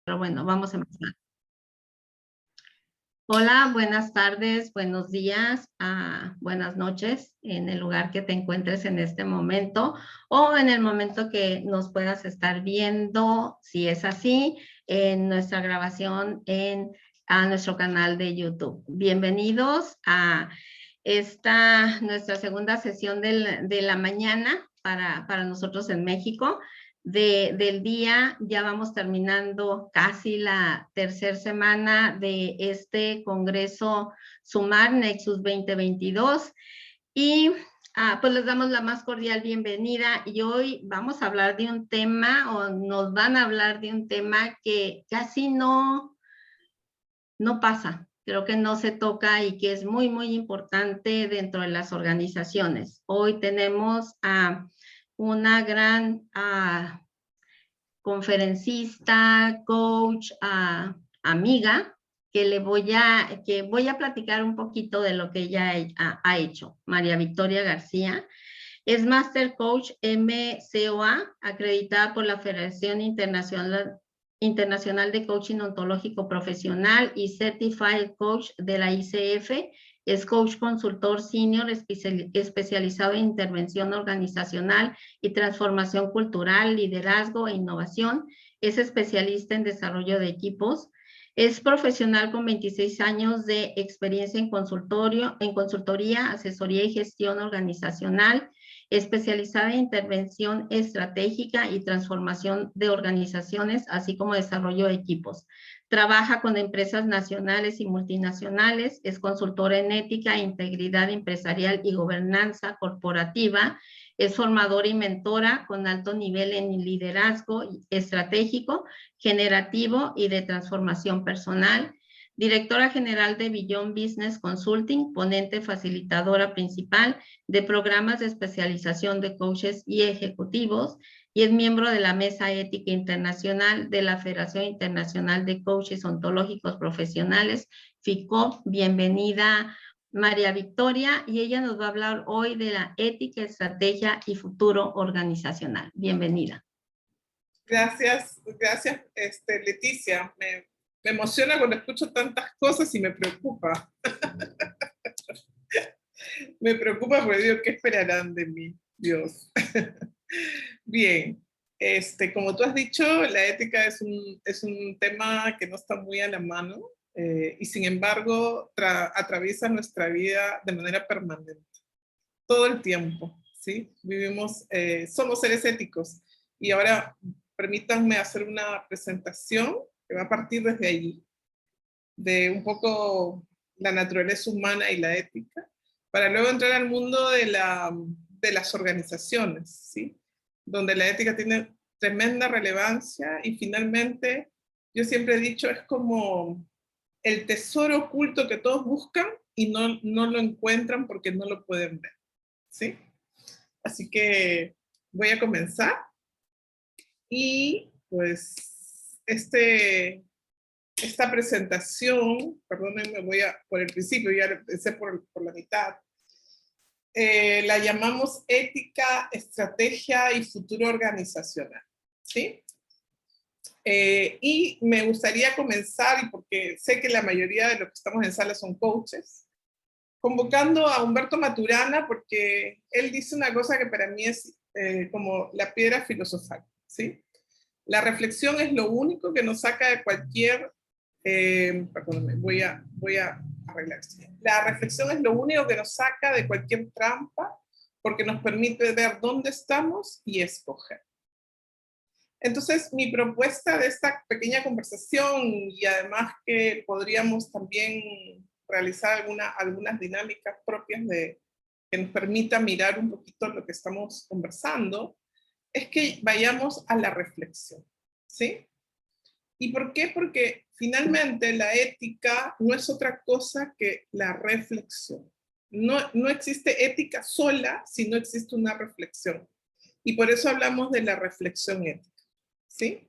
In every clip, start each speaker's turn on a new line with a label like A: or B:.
A: Pero bueno, vamos a empezar. Hola, buenas tardes, buenos días, buenas noches en el lugar que te encuentres en este momento o en el momento que nos puedas estar viendo, si es así, en nuestra grabación a nuestro canal de YouTube. Bienvenidos a nuestra segunda sesión de la mañana para nosotros en México. Del día, ya vamos terminando casi la tercera semana de este Congreso Sumar Nexus 2022 y pues les damos la más cordial bienvenida y hoy vamos a hablar de un tema o nos van a hablar de un tema que casi no pasa, creo que no se toca y que es muy, muy importante dentro de las organizaciones. Hoy tenemos a una gran conferencista, coach, amiga, que voy a platicar un poquito de lo que ella ha hecho. María Victoria García es Master Coach MCOA, acreditada por la Federación Internacional de Coaching Ontológico Profesional y Certified Coach de la ICF. Es coach consultor senior especializado en intervención organizacional y transformación cultural, liderazgo e innovación. Es especialista en desarrollo de equipos. Es profesional con 26 años de experiencia en consultoría, asesoría y gestión organizacional, especializada en intervención estratégica y transformación de organizaciones, así como desarrollo de equipos. Trabaja con empresas nacionales y multinacionales, es consultora en ética, integridad empresarial y gobernanza corporativa, es formadora y mentora con alto nivel en liderazgo estratégico, generativo y de transformación personal. Directora general de Beyond Business Consulting, ponente facilitadora principal de programas de especialización de coaches y ejecutivos, y es miembro de la Mesa Ética Internacional de la Federación Internacional de Coaches Ontológicos Profesionales, FICOP. Bienvenida, María Victoria, y ella nos va a hablar hoy de la ética, estrategia y futuro organizacional. Bienvenida.
B: Gracias, Leticia. Me emociona cuando escucho tantas cosas y me preocupa. Me preocupa porque digo, ¿qué esperarán de mí, Dios? Bien, como tú has dicho, la ética es un tema que no está muy a la mano y sin embargo atraviesa nuestra vida de manera permanente, todo el tiempo, ¿sí? Somos seres éticos y ahora permítanme hacer una presentación que va a partir desde allí, de un poco la naturaleza humana y la ética, para luego entrar al mundo de las organizaciones, ¿sí? Donde la ética tiene tremenda relevancia y finalmente, yo siempre he dicho, es como el tesoro oculto que todos buscan y no lo encuentran porque no lo pueden ver, ¿sí? Así que voy a comenzar y pues esta presentación, perdónenme, voy por el principio, ya empecé por la mitad, la llamamos ética, estrategia y futuro organizacional, ¿sí? Y me gustaría comenzar, y porque sé que la mayoría de los que estamos en sala son coaches, convocando a Humberto Maturana, porque él dice una cosa que para mí es como la piedra filosofal, ¿sí? La reflexión es lo único que nos saca de cualquier... perdóname, voy a arreglar esto. La reflexión es lo único que nos saca de cualquier trampa porque nos permite ver dónde estamos y escoger. Entonces, mi propuesta de esta pequeña conversación, y además que podríamos también realizar algunas dinámicas propias que nos permita mirar un poquito lo que estamos conversando, es que vayamos a la reflexión, ¿sí? ¿Y por qué? Porque finalmente la ética no es otra cosa que la reflexión. No existe ética sola si no existe una reflexión. Y por eso hablamos de la reflexión ética, ¿sí?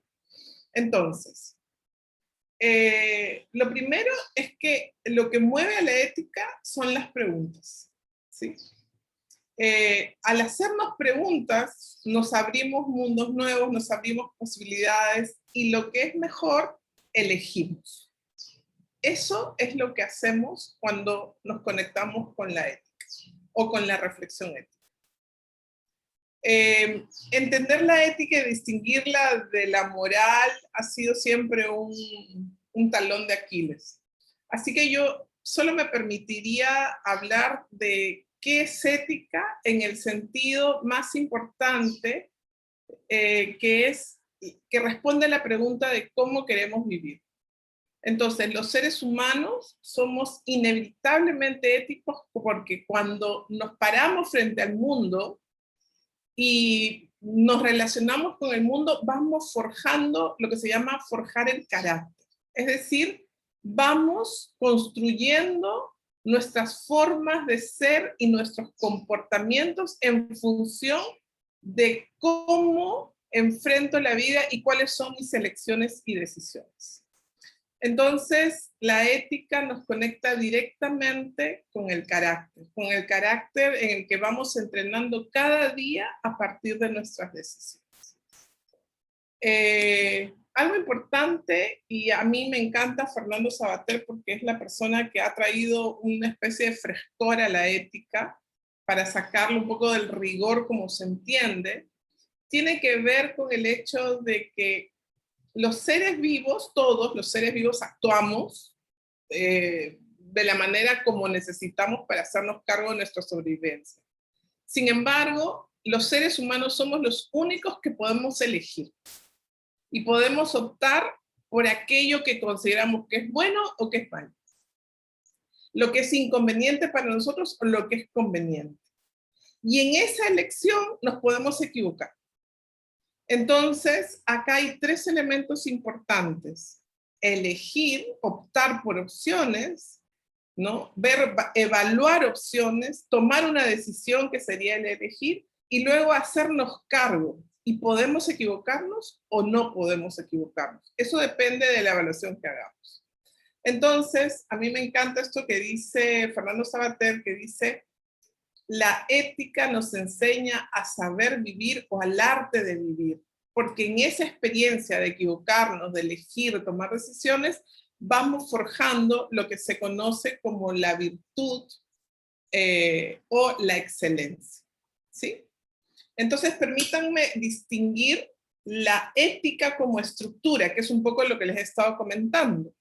B: Entonces, lo primero es que lo que mueve a la ética son las preguntas, ¿sí? Al hacernos preguntas, nos abrimos mundos nuevos, nos abrimos posibilidades, y lo que es mejor elegimos. Eso es lo que hacemos cuando nos conectamos con la ética o con la reflexión ética. Entender la ética y distinguirla de la moral ha sido siempre un talón de Aquiles. Así que yo solo me permitiría hablar de qué es ética en el sentido más importante, que responde a la pregunta de cómo queremos vivir. Entonces, los seres humanos somos inevitablemente éticos porque cuando nos paramos frente al mundo y nos relacionamos con el mundo, vamos forjando lo que se llama forjar el carácter. Es decir, vamos construyendo nuestras formas de ser y nuestros comportamientos en función de cómo enfrento la vida y cuáles son mis elecciones y decisiones. Entonces, la ética nos conecta directamente con el carácter en el que vamos entrenando cada día a partir de nuestras decisiones. Algo importante, y a mí me encanta Fernando Savater porque es la persona que ha traído una especie de frescor a la ética para sacarle un poco del rigor como se entiende, tiene que ver con el hecho de que los seres vivos, todos los seres vivos actuamos de la manera como necesitamos para hacernos cargo de nuestra sobrevivencia. Sin embargo, los seres humanos somos los únicos que podemos elegir y podemos optar por aquello que consideramos que es bueno o que es malo. Lo que es inconveniente para nosotros o lo que es conveniente. Y en esa elección nos podemos equivocar. Entonces, acá hay tres elementos importantes. Elegir, optar por opciones, ¿no? Evaluar opciones, tomar una decisión que sería el elegir, y luego hacernos cargo. Y podemos equivocarnos o no podemos equivocarnos. Eso depende de la evaluación que hagamos. Entonces, a mí me encanta esto que dice Fernando Savater, que dice: la ética nos enseña a saber vivir o al arte de vivir, porque en esa experiencia de equivocarnos, de elegir, de tomar decisiones, vamos forjando lo que se conoce como la virtud o la excelencia. ¿Sí? Entonces, permítanme distinguir la ética como estructura, que es un poco lo que les he estado comentando.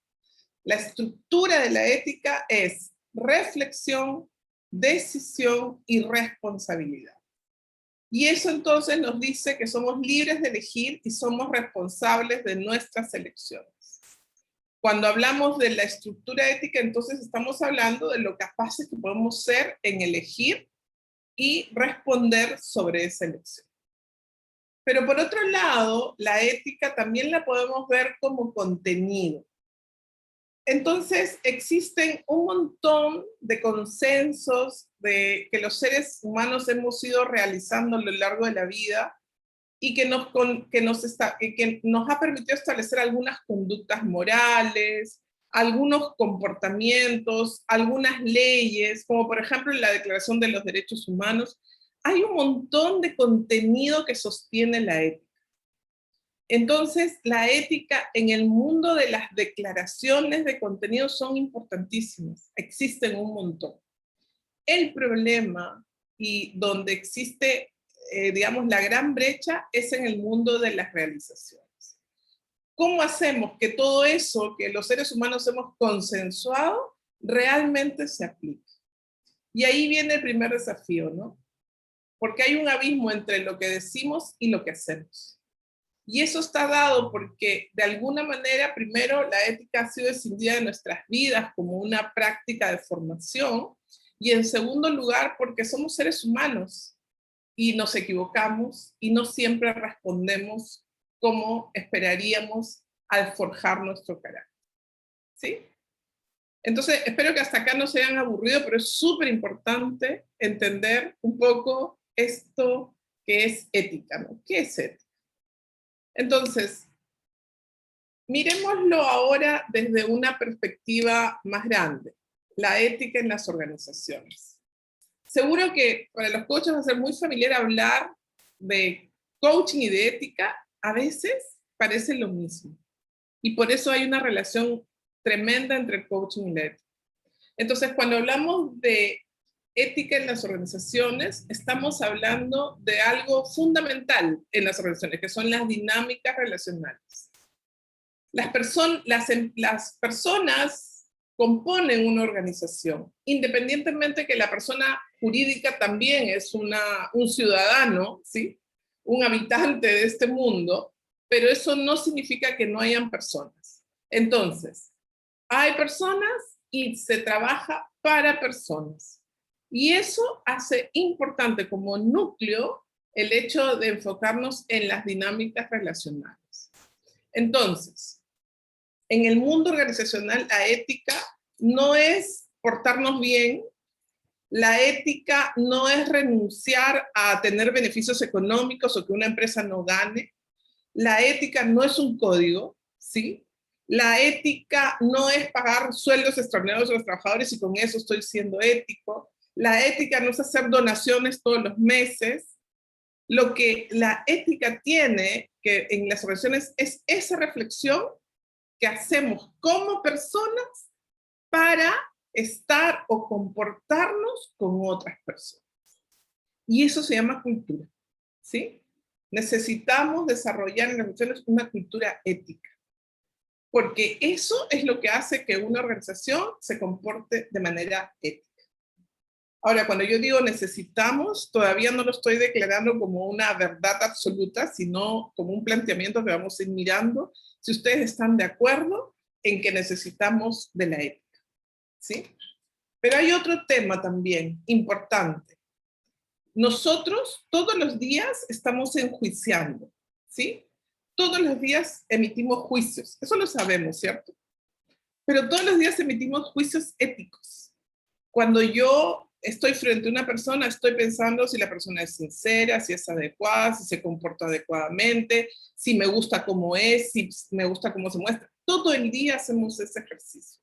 B: La estructura de la ética es reflexión, decisión y responsabilidad. Y eso entonces nos dice que somos libres de elegir y somos responsables de nuestras elecciones. Cuando hablamos de la estructura ética, entonces estamos hablando de lo capaces que podemos ser en elegir y responder sobre esa elección. Pero por otro lado, la ética también la podemos ver como contenido. Entonces, existen un montón de consensos que los seres humanos hemos ido realizando a lo largo de la vida y que nos ha permitido establecer algunas conductas morales, algunos comportamientos, algunas leyes, como por ejemplo la Declaración de los Derechos Humanos. Hay un montón de contenido que sostiene la ética. Entonces, la ética en el mundo de las declaraciones de contenido son importantísimas. Existen un montón. El problema y donde existe, digamos, la gran brecha es en el mundo de las realizaciones. ¿Cómo hacemos que todo eso que los seres humanos hemos consensuado realmente se aplique? Y ahí viene el primer desafío, ¿no? Porque hay un abismo entre lo que decimos y lo que hacemos. Y eso está dado porque, de alguna manera, primero, la ética ha sido escindida de nuestras vidas como una práctica de formación, y en segundo lugar, porque somos seres humanos y nos equivocamos y no siempre respondemos como esperaríamos al forjar nuestro carácter. ¿Sí? Entonces, espero que hasta acá no se hayan aburrido, pero es súper importante entender un poco esto que es ética, ¿no? ¿Qué es ética? Entonces, miremoslo ahora desde una perspectiva más grande, la ética en las organizaciones. Seguro que para los coaches va a ser muy familiar hablar de coaching y de ética, a veces parece lo mismo. Y por eso hay una relación tremenda entre el coaching y la ética. Entonces, cuando hablamos de ética en las organizaciones, estamos hablando de algo fundamental en las organizaciones, que son las dinámicas relacionales. Las personas componen una organización, independientemente que la persona jurídica también es un ciudadano, ¿sí? Un habitante de este mundo, pero eso no significa que no hayan personas. Entonces, hay personas y se trabaja para personas. Y eso hace importante como núcleo el hecho de enfocarnos en las dinámicas relacionales. Entonces, en el mundo organizacional, la ética no es portarnos bien, la ética no es renunciar a tener beneficios económicos o que una empresa no gane, la ética no es un código, ¿sí? La ética no es pagar sueldos extraordinarios a los trabajadores y con eso estoy siendo ético. La ética no es hacer donaciones todos los meses. Lo que la ética tiene que en las organizaciones es esa reflexión que hacemos como personas para estar o comportarnos con otras personas. Y eso se llama cultura, ¿sí? Necesitamos desarrollar en las organizaciones una cultura ética, porque eso es lo que hace que una organización se comporte de manera ética. Ahora, cuando yo digo necesitamos, todavía no lo estoy declarando como una verdad absoluta, sino como un planteamiento que vamos a ir mirando si ustedes están de acuerdo en que necesitamos de la ética, ¿sí? Pero hay otro tema también importante. Nosotros todos los días estamos enjuiciando, ¿sí? Todos los días emitimos juicios, eso lo sabemos, ¿cierto? Pero todos los días emitimos juicios éticos. Cuando yo estoy frente a una persona, estoy pensando si la persona es sincera, si es adecuada, si se comporta adecuadamente, si me gusta cómo es, si me gusta cómo se muestra. Todo el día hacemos ese ejercicio.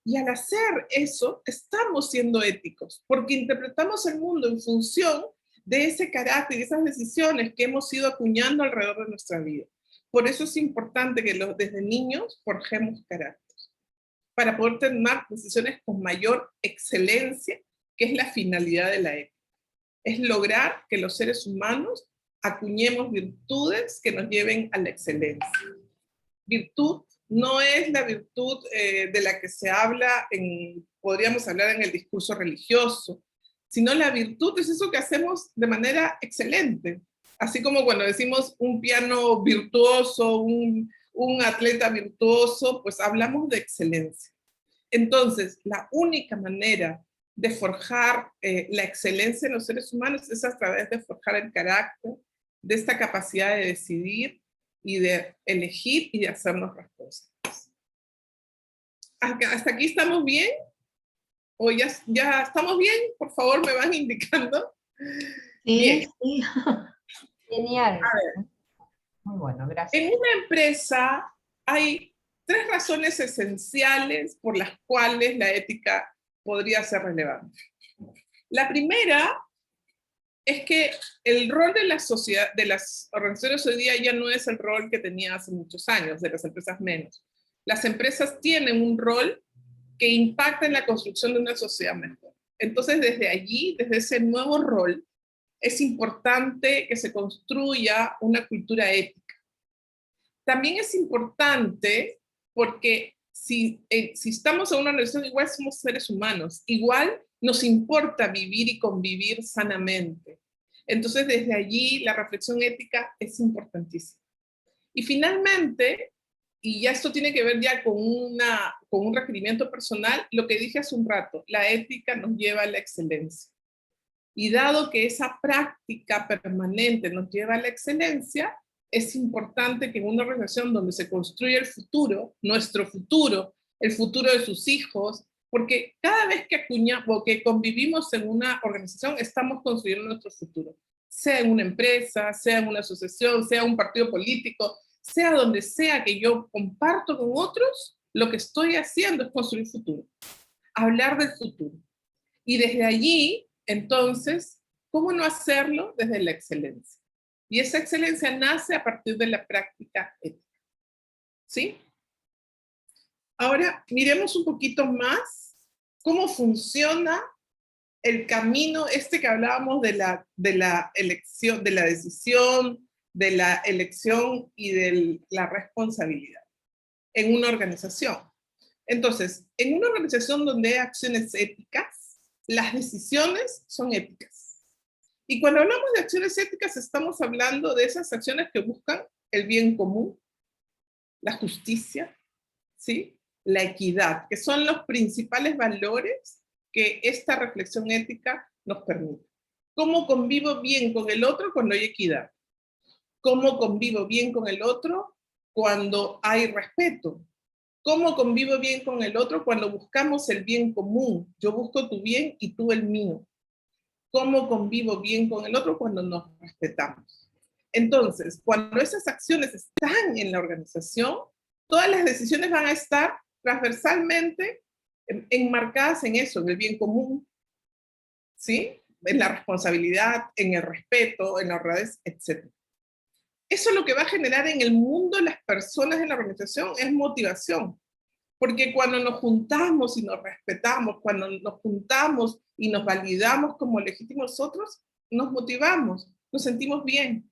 B: Y al hacer eso, estamos siendo éticos, porque interpretamos el mundo en función de ese carácter y esas decisiones que hemos ido acuñando alrededor de nuestra vida. Por eso es importante que desde niños forjemos carácter, para poder tomar decisiones con mayor excelencia, que es la finalidad de la ética. Es lograr que los seres humanos acuñemos virtudes que nos lleven a la excelencia. Virtud no es la virtud de la que se habla, podríamos hablar en el discurso religioso, sino la virtud es eso que hacemos de manera excelente. Así como cuando decimos un piano virtuoso, un atleta virtuoso, pues hablamos de excelencia. Entonces, la única manera de forjar la excelencia en los seres humanos es a través de forjar el carácter, de esta capacidad de decidir y de elegir y de hacernos responsables. ¿Hasta aquí estamos bien? ¿O ya estamos bien? Por favor, me van indicando.
A: Sí,
B: bien.
A: Sí.
C: Genial. Muy bueno, gracias.
B: En una empresa hay 3 razones esenciales por las cuales la ética podría ser relevante. La primera es que el rol de la sociedad, de las organizaciones hoy día ya no es el rol que tenía hace muchos años, de las empresas menos. Las empresas tienen un rol que impacta en la construcción de una sociedad mejor. Entonces, desde allí, desde ese nuevo rol, es importante que se construya una cultura ética. También es importante porque si estamos en una organización, igual somos seres humanos, igual nos importa vivir y convivir sanamente. Entonces, desde allí, la reflexión ética es importantísima. Y finalmente, y ya esto tiene que ver ya con un requerimiento personal, lo que dije hace un rato, la ética nos lleva a la excelencia. Y dado que esa práctica permanente nos lleva a la excelencia, es importante que en una organización donde se construye el futuro, nuestro futuro, el futuro de sus hijos, porque cada vez que acuñamos o que convivimos en una organización, estamos construyendo nuestro futuro. Sea en una empresa, sea en una asociación, sea un partido político, sea donde sea que yo comparto con otros, lo que estoy haciendo es construir futuro. Hablar del futuro. Y desde allí, entonces, ¿cómo no hacerlo desde la excelencia? Y esa excelencia nace a partir de la práctica ética. ¿Sí? Ahora miremos un poquito más cómo funciona el camino que hablábamos de la elección, de la decisión, de la elección y de la responsabilidad en una organización. Entonces, en una organización donde hay acciones éticas, las decisiones son éticas. Y cuando hablamos de acciones éticas, estamos hablando de esas acciones que buscan el bien común, la justicia, ¿sí? La equidad, que son los principales valores que esta reflexión ética nos permite. ¿Cómo convivo bien con el otro cuando hay equidad? ¿Cómo convivo bien con el otro cuando hay respeto? ¿Cómo convivo bien con el otro cuando buscamos el bien común? Yo busco tu bien y tú el mío. ¿Cómo convivo bien con el otro cuando nos respetamos? Entonces, cuando esas acciones están en la organización, todas las decisiones van a estar transversalmente enmarcadas en eso, en el bien común, ¿sí? En la responsabilidad, en el respeto, en la honradez, etc. Eso lo que va a generar en el mundo las personas en la organización es motivación. Porque cuando nos juntamos y nos respetamos, cuando nos juntamos y nos validamos como legítimos otros, nos motivamos, nos sentimos bien.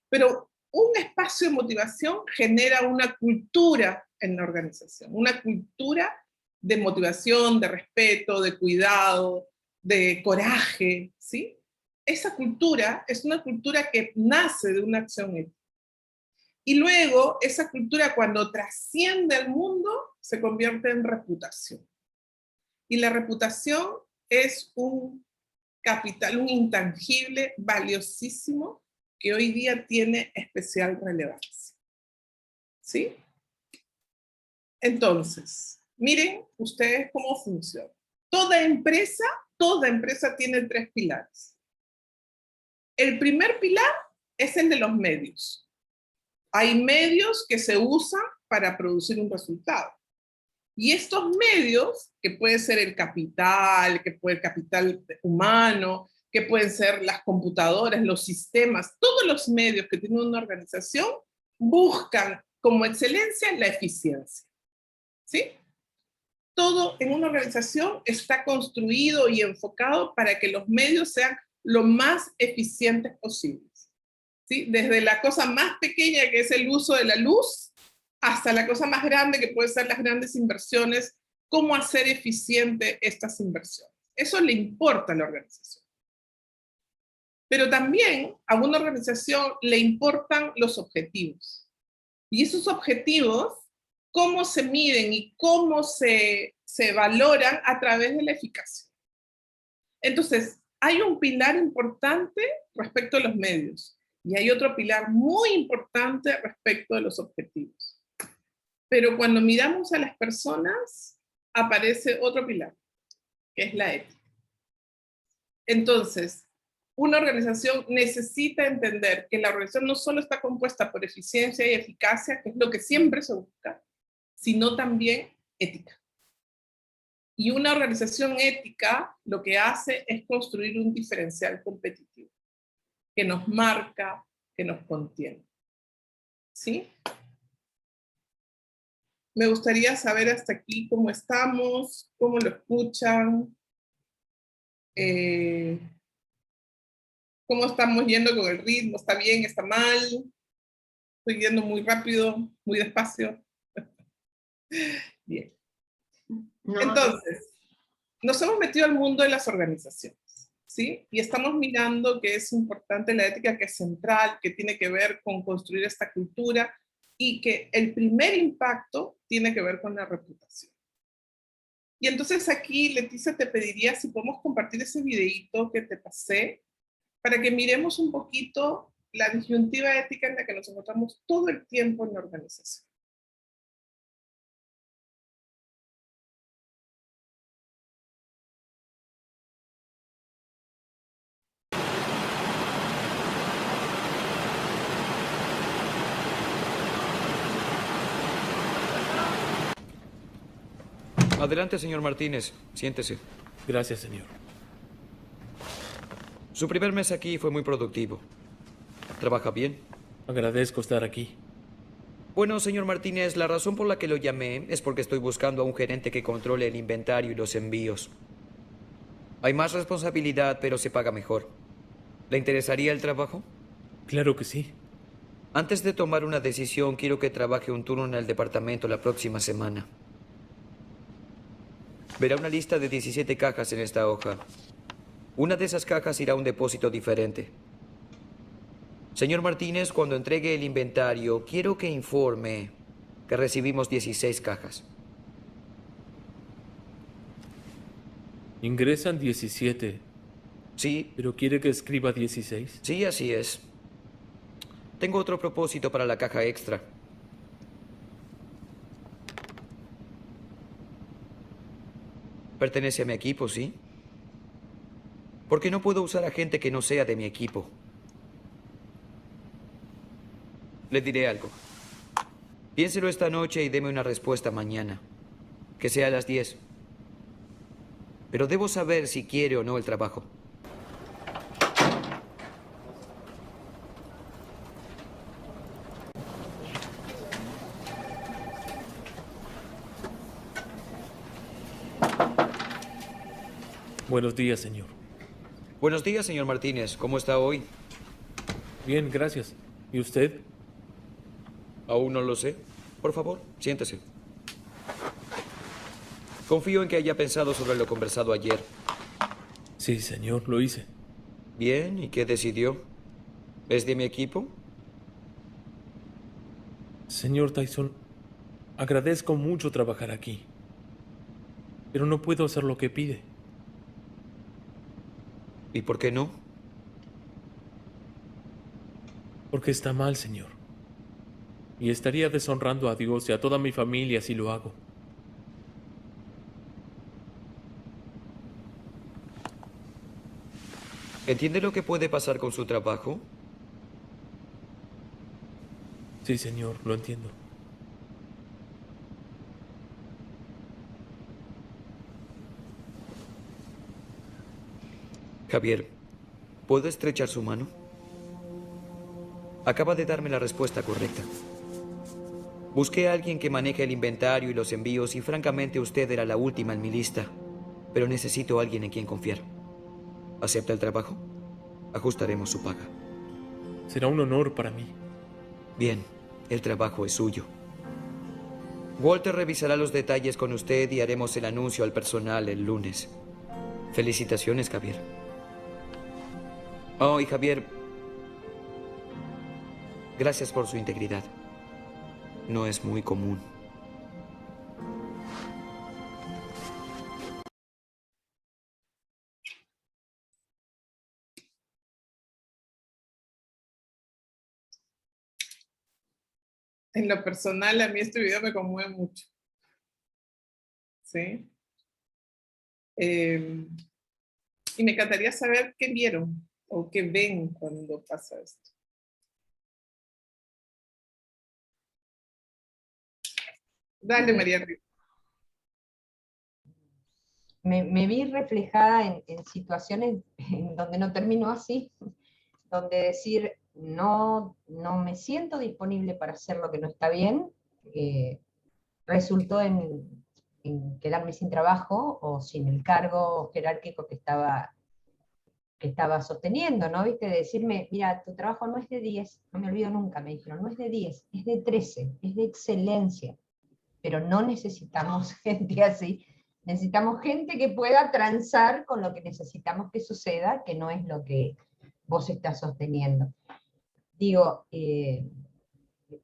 B: Pero un espacio de motivación genera una cultura en la organización, una cultura de motivación, de respeto, de cuidado, de coraje, ¿sí? Esa cultura es una cultura que nace de una acción ética. Y luego, esa cultura cuando trasciende al mundo, se convierte en reputación. Y la reputación es un capital, un intangible valiosísimo que hoy día tiene especial relevancia. ¿Sí? Entonces, miren ustedes cómo funciona. Toda empresa tiene 3 pilares. El primer pilar es el de los medios. Hay medios que se usan para producir un resultado. Y estos medios, que puede ser el capital, que puede ser el capital humano, que pueden ser las computadoras, los sistemas, todos los medios que tiene una organización buscan como excelencia la eficiencia. ¿Sí? Todo en una organización está construido y enfocado para que los medios sean lo más eficientes posibles. ¿Sí? Desde la cosa más pequeña, que es el uso de la luz, hasta la cosa más grande, que puede ser las grandes inversiones, cómo hacer eficiente estas inversiones. Eso le importa a la organización. Pero también a una organización le importan los objetivos. Y esos objetivos, cómo se miden y cómo se valoran a través de la eficacia. Entonces, hay un pilar importante respecto a los medios. Y hay otro pilar muy importante respecto de los objetivos. Pero cuando miramos a las personas, aparece otro pilar, que es la ética. Entonces, una organización necesita entender que la organización no solo está compuesta por eficiencia y eficacia, que es lo que siempre se busca, sino también ética. Y una organización ética lo que hace es construir un diferencial competitivo que nos marca, que nos contiene. ¿Sí? Me gustaría saber hasta aquí cómo estamos, cómo lo escuchan, cómo estamos yendo con el ritmo, ¿está bien, está mal? Estoy yendo muy rápido, muy despacio. Bien. No. Entonces, nos hemos metido al mundo de las organizaciones, ¿sí? Y estamos mirando que es importante la ética, que es central, que tiene que ver con construir esta cultura, y que el primer impacto tiene que ver con la reputación. Y entonces aquí, Leticia, te pediría si podemos compartir ese videíto que te pasé, para que miremos un poquito la disyuntiva ética en la que nos encontramos todo el tiempo en la organización.
D: Adelante, señor Martínez. Siéntese.
E: Gracias, señor.
D: Su primer mes aquí fue muy productivo. ¿Trabaja bien?
E: Agradezco estar aquí.
D: Bueno, señor Martínez, la razón por la que lo llamé es porque estoy buscando a un gerente que controle el inventario y los envíos. Hay más responsabilidad, pero se paga mejor. ¿Le interesaría el trabajo?
E: Claro que sí.
D: Antes de tomar una decisión, quiero que trabaje un turno en el departamento la próxima semana. Verá una lista de 17 cajas en esta hoja. Una de esas cajas irá a un depósito diferente. Señor Martínez, cuando entregue el inventario, quiero que informe que recibimos 16 cajas.
E: Ingresan 17,
D: Sí,
E: pero quiere que escriba 16.
D: sí, así es. Tengo otro propósito para la caja extra. Pertenece a mi equipo, ¿sí? Porque no puedo usar a gente que no sea de mi equipo. Le diré algo. Piénselo esta noche y deme una respuesta mañana. Que sea a las 10. Pero debo saber si quiere o no el trabajo.
E: Buenos días, señor.
D: Buenos días, señor Martínez. ¿Cómo está hoy?
E: Bien, gracias. ¿Y usted?
D: Aún no lo sé. Por favor, siéntese. Confío en que haya pensado sobre lo conversado ayer.
E: Sí, señor, lo hice.
D: Bien, ¿y qué decidió? ¿Es de mi equipo?
E: Señor Tyson, agradezco mucho trabajar aquí, pero no puedo hacer lo que pide.
D: ¿Y por qué no?
E: Porque está mal, señor. Y estaría deshonrando a Dios y a toda mi familia si lo hago.
D: ¿Entiende lo que puede pasar con su trabajo?
E: Sí, señor, lo entiendo.
D: Javier, ¿puedo estrechar su mano? Acaba de darme la respuesta correcta. Busqué a alguien que maneje el inventario y los envíos y francamente usted era la última en mi lista. Pero necesito a alguien en quien confiar. ¿Acepta el trabajo? Ajustaremos su paga.
E: Será un honor para mí.
D: Bien, el trabajo es suyo. Walter revisará los detalles con usted y haremos el anuncio al personal el lunes. Felicitaciones, Javier. Oh, y Javier, gracias por su integridad. No es muy común.
B: En lo personal, a mí este video me conmueve mucho. ¿Sí? Y me encantaría saber qué vieron o qué ven cuando pasa esto. Dale, María Rita.
C: Me vi reflejada en situaciones en donde no terminó así, donde decir, no me siento disponible para hacer lo que no está bien, resultó en quedarme sin trabajo o sin el cargo jerárquico que estaba sosteniendo, ¿no? ¿Viste? De decirme, mira, tu trabajo no es de 10, no me olvido nunca, me dijeron, no es de 10, es de 13, es de excelencia, pero no necesitamos gente así, necesitamos gente que pueda transar con lo que necesitamos que suceda, que no es lo que vos estás sosteniendo. Digo,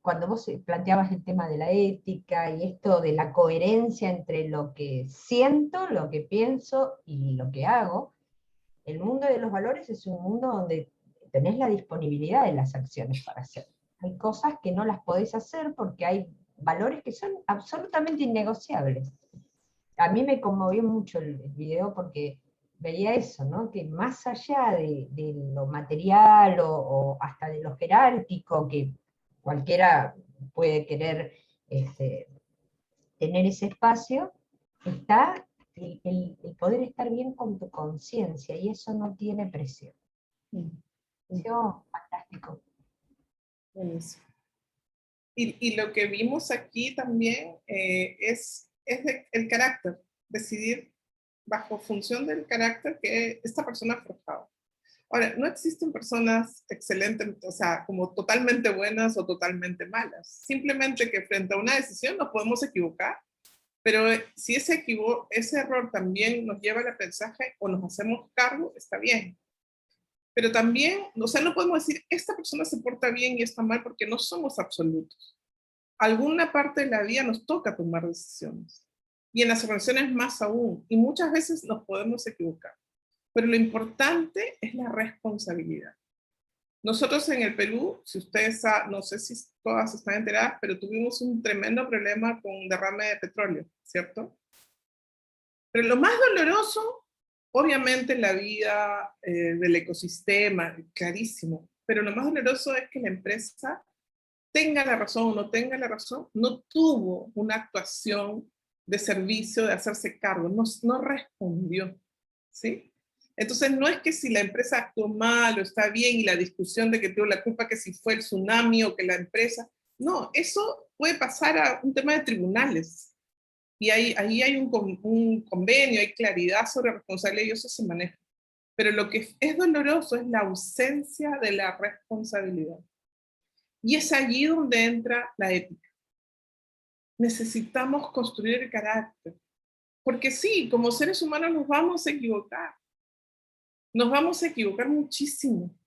C: cuando vos planteabas el tema de la ética y esto de la coherencia entre lo que siento, lo que pienso y lo que hago, el mundo de los valores es un mundo donde tenés la disponibilidad de las acciones para hacer. Hay cosas que no las podés hacer porque hay valores que son absolutamente innegociables. A mí me conmovió mucho el video porque veía eso, ¿no? Que más allá de lo material o hasta de lo jerárquico, que cualquiera puede querer tener ese espacio, está el poder estar bien con tu conciencia, y eso no tiene precio. Fantástico.
B: Buenísimo. Y lo que vimos aquí también es el carácter, decidir bajo función del carácter que esta persona ha forjado. Ahora, no existen personas excelentes, o sea, como totalmente buenas o totalmente malas. Simplemente que frente a una decisión nos podemos equivocar, pero si ese error también nos lleva al aprendizaje o nos hacemos cargo, está bien. Pero también, o sea, no podemos decir, esta persona se porta bien y está mal porque no somos absolutos. Alguna parte de la vida nos toca tomar decisiones. Y en las organizaciones más aún. Y muchas veces nos podemos equivocar. Pero lo importante es la responsabilidad. Nosotros en el Perú, si ustedes no sé si todas están enteradas, pero tuvimos un tremendo problema con derrame de petróleo, ¿cierto? Pero lo más doloroso, obviamente la vida del ecosistema, clarísimo, pero lo más doloroso es que la empresa tenga la razón o no tenga la razón, no tuvo una actuación de servicio, de hacerse cargo, no respondió, ¿sí? Entonces no es que si la empresa actuó mal o está bien y la discusión de que tuvo la culpa que si fue el tsunami o que la empresa, no, eso puede pasar a un tema de tribunales. Y ahí hay un convenio, hay claridad sobre responsabilidad y eso se maneja. Pero lo que es doloroso es la ausencia de la responsabilidad. Y es allí donde entra la ética. Necesitamos construir el carácter. Porque sí, como seres humanos nos vamos a equivocar. Nos vamos a equivocar muchísimo.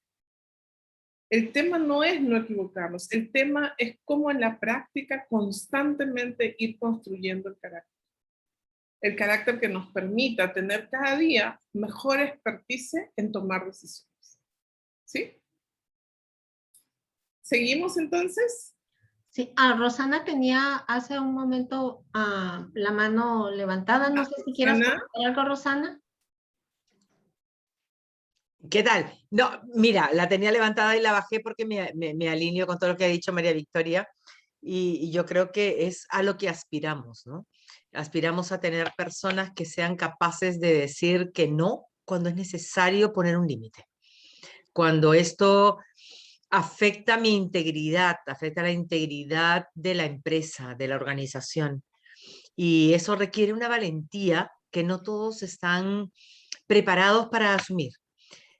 B: El tema no es no equivocarnos, el tema es cómo en la práctica constantemente ir construyendo el carácter. El carácter que nos permita tener cada día mejor expertise en tomar decisiones. ¿Sí? ¿Seguimos entonces?
A: Sí, Rosana tenía hace un momento la mano levantada. No sé si quieras comentar algo, Rosana.
F: ¿Qué tal? No, mira, la tenía levantada y la bajé porque me alineo con todo lo que ha dicho María Victoria y yo creo que es a lo que aspiramos, ¿no? Aspiramos a tener personas que sean capaces de decir que no cuando es necesario poner un límite. Cuando esto afecta mi integridad, afecta la integridad de la empresa, de la organización. Y eso requiere una valentía que no todos están preparados para asumir.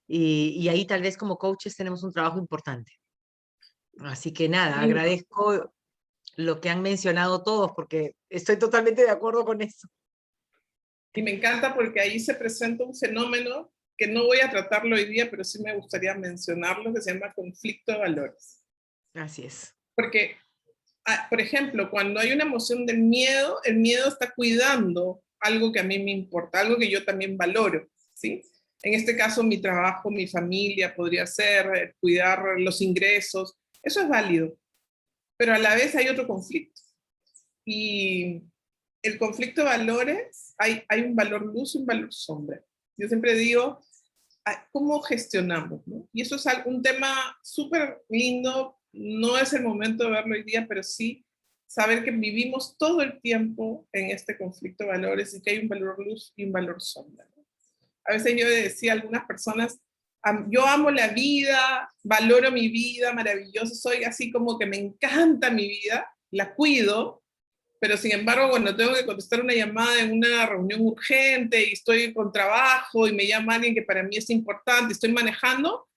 F: Y ahí tal vez como coaches tenemos un trabajo importante. Así que nada, agradezco lo que han mencionado todos porque estoy totalmente de acuerdo con eso.
B: Y me encanta porque ahí se presenta un fenómeno que no voy a tratarlo hoy día, pero sí me gustaría mencionarlo, que se llama conflicto de valores.
F: Así es.
B: Porque, por ejemplo, cuando hay una emoción de miedo, el miedo está cuidando algo que a mí me importa, algo que yo también valoro, ¿sí? En este caso, mi trabajo, mi familia podría ser cuidar los ingresos. Eso es válido. Pero a la vez hay otro conflicto. Y el conflicto de valores, hay un valor luz y un valor sombra. Yo siempre digo, ¿cómo gestionamos? ¿No? Y eso es un tema súper lindo. No es el momento de verlo hoy día, pero sí saber que vivimos todo el tiempo en este conflicto de valores y que hay un valor luz y un valor sombra. ¿No? A veces yo decía a algunas personas, yo amo la vida, valoro mi vida, maravilloso, soy así como que me encanta mi vida, la cuido, pero sin embargo cuando tengo que contestar una llamada en una reunión urgente y estoy con trabajo y me llama alguien que para mí es importante, estoy manejando,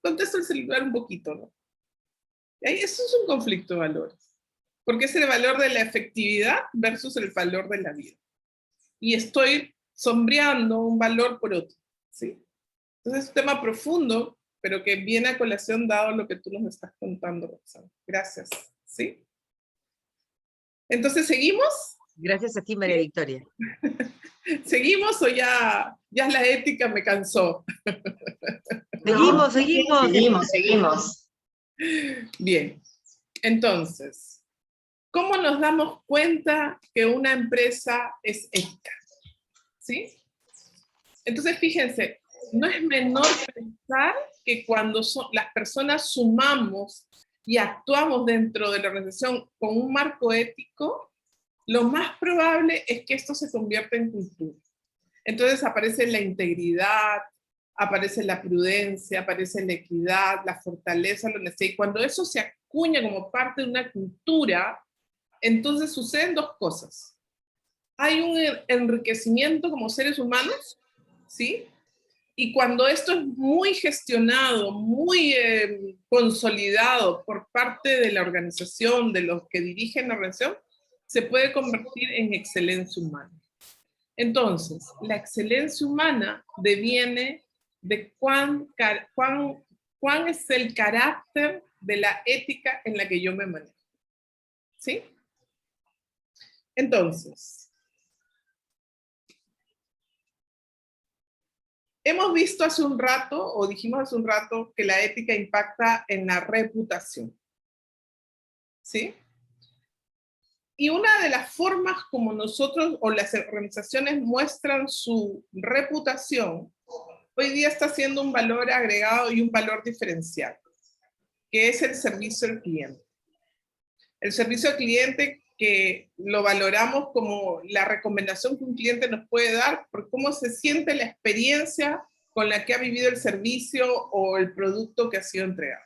B: contesto el celular un poquito, ¿no? Y eso es un conflicto de valores, porque es el valor de la efectividad versus el valor de la vida. Y estoy sombreando un valor por otro, ¿sí? Entonces es un tema profundo, pero que viene a colación dado lo que tú nos estás contando, Roxana. Gracias, ¿sí? Entonces, ¿seguimos?
F: Gracias a ti, María Victoria.
B: ¿Seguimos o ya la ética me cansó?
F: Seguimos, seguimos.
A: Seguimos.
B: Bien, entonces, ¿cómo nos damos cuenta que una empresa es ética? ¿Sí? Entonces, fíjense, no es menor pensar que cuando las personas sumamos y actuamos dentro de la organización con un marco ético, lo más probable es que esto se convierta en cultura. Entonces aparece la integridad, aparece la prudencia, aparece la equidad, la fortaleza, la honestidad. Y cuando eso se acuña como parte de una cultura, entonces suceden dos cosas. Hay un enriquecimiento como seres humanos, ¿sí? Y cuando esto es muy gestionado, muy consolidado por parte de la organización, de los que dirigen la organización, se puede convertir en excelencia humana. Entonces, la excelencia humana deviene de cuán es el carácter de la ética en la que yo me manejo. ¿Sí? Entonces, hemos visto hace un rato, o dijimos hace un rato, que la ética impacta en la reputación. ¿Sí? Y una de las formas como nosotros o las organizaciones muestran su reputación, hoy día está siendo un valor agregado y un valor diferencial, que es el servicio al cliente. El servicio al cliente que lo valoramos como la recomendación que un cliente nos puede dar por cómo se siente la experiencia con la que ha vivido el servicio o el producto que ha sido entregado.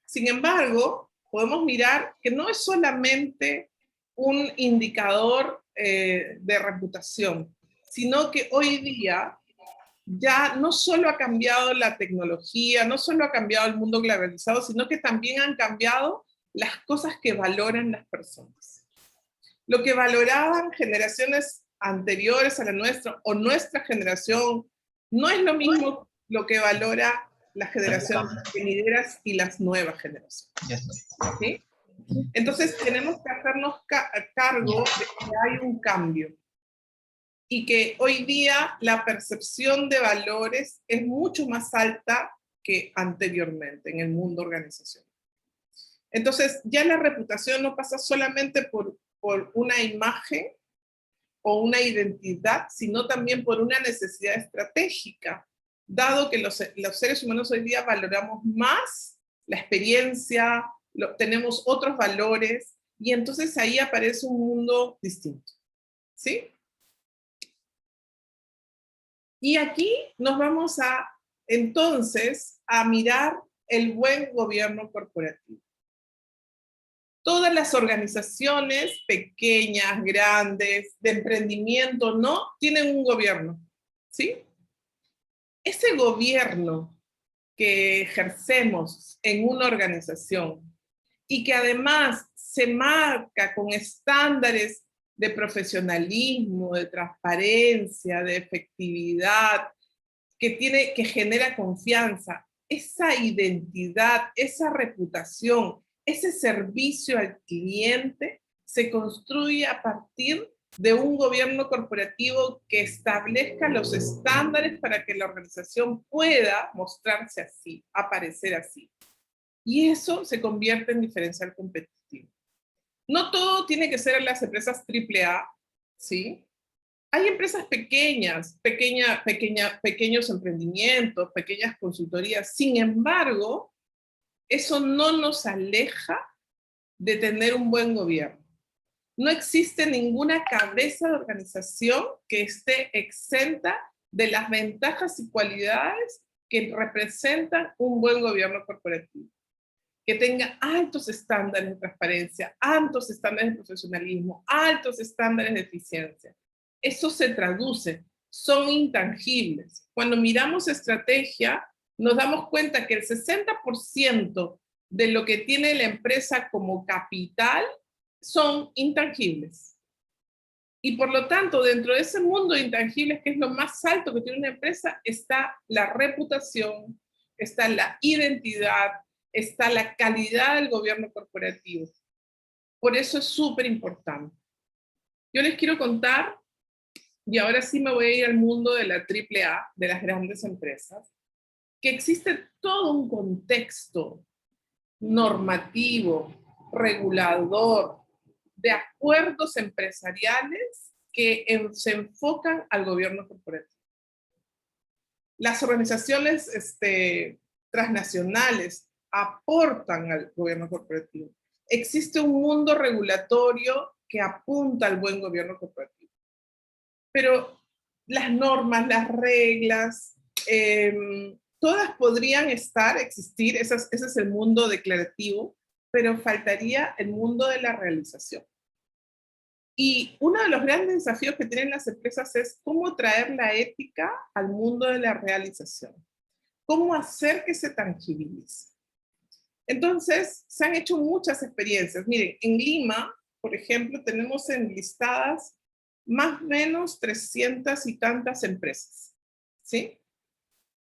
B: Sin embargo, podemos mirar que no es solamente un indicador de reputación, sino que hoy día ya no solo ha cambiado la tecnología, no solo ha cambiado el mundo globalizado, sino que también han cambiado las cosas que valoran las personas. Lo que valoraban generaciones anteriores a la nuestra o nuestra generación no es lo mismo lo que valora las generaciones venideras y las nuevas generaciones. ¿Sí? Entonces tenemos que hacernos cargo de que hay un cambio y que hoy día la percepción de valores es mucho más alta que anteriormente en el mundo organizacional. Entonces ya la reputación no pasa solamente por una imagen o una identidad, sino también por una necesidad estratégica, dado que los seres humanos hoy día valoramos más la experiencia, tenemos otros valores, y entonces ahí aparece un mundo distinto. ¿Sí? Y aquí nos vamos entonces a mirar el buen gobierno corporativo. Todas las organizaciones, pequeñas, grandes, de emprendimiento, ¿no? Tienen un gobierno, ¿sí? Ese gobierno que ejercemos en una organización y que además se marca con estándares de profesionalismo, de transparencia, de efectividad, que genera confianza, esa identidad, esa reputación, ese servicio al cliente se construye a partir de un gobierno corporativo que establezca los estándares para que la organización pueda mostrarse así, aparecer así. Y eso se convierte en diferencial competitivo. No todo tiene que ser en las empresas AAA, ¿sí? Hay empresas pequeños emprendimientos, pequeñas consultorías. Sin embargo, eso no nos aleja de tener un buen gobierno. No existe ninguna cabeza de organización que esté exenta de las ventajas y cualidades que representan un buen gobierno corporativo. Que tenga altos estándares de transparencia, altos estándares de profesionalismo, altos estándares de eficiencia. Eso se traduce, son intangibles. Cuando miramos estrategia, nos damos cuenta que el 60% de lo que tiene la empresa como capital son intangibles. Y por lo tanto, dentro de ese mundo de intangibles, que es lo más alto que tiene una empresa, está la reputación, está la identidad, está la calidad del gobierno corporativo. Por eso es súper importante. Yo les quiero contar, y ahora sí me voy a ir al mundo de la AAA, de las grandes empresas, que existe todo un contexto normativo, regulador, de acuerdos empresariales que se enfocan al gobierno corporativo. Las organizaciones transnacionales aportan al gobierno corporativo. Existe un mundo regulatorio que apunta al buen gobierno corporativo. Pero las normas, las reglas, Todas podrían existir, ese es el mundo declarativo, pero faltaría el mundo de la realización. Y uno de los grandes desafíos que tienen las empresas es cómo traer la ética al mundo de la realización. Cómo hacer que se tangibilice. Entonces, se han hecho muchas experiencias. Miren, en Lima, por ejemplo, tenemos enlistadas más o menos 300 y tantas empresas, ¿sí?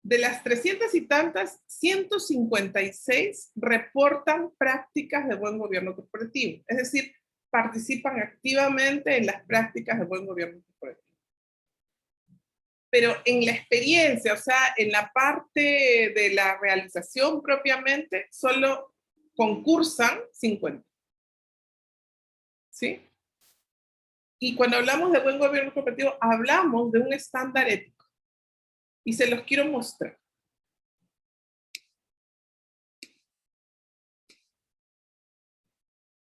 B: De las 300 y tantas, 156 reportan prácticas de buen gobierno corporativo. Es decir, participan activamente en las prácticas de buen gobierno corporativo. Pero en la experiencia, o sea, en la parte de la realización propiamente, solo concursan 50. ¿Sí? Y cuando hablamos de buen gobierno corporativo, hablamos de un estándar ético. Y se los quiero mostrar.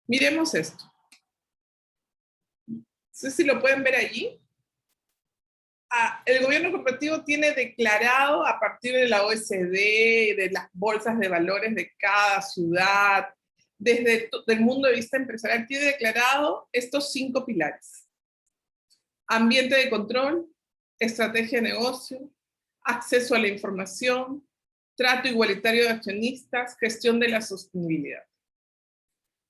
B: Miremos esto. No sé si lo pueden ver allí. El gobierno corporativo tiene declarado a partir de la OECD, de las bolsas de valores de cada ciudad, desde el mundo de vista empresarial, tiene declarado estos 5 pilares. Ambiente de control, estrategia de negocio, acceso a la información, trato igualitario de accionistas, gestión de la sostenibilidad.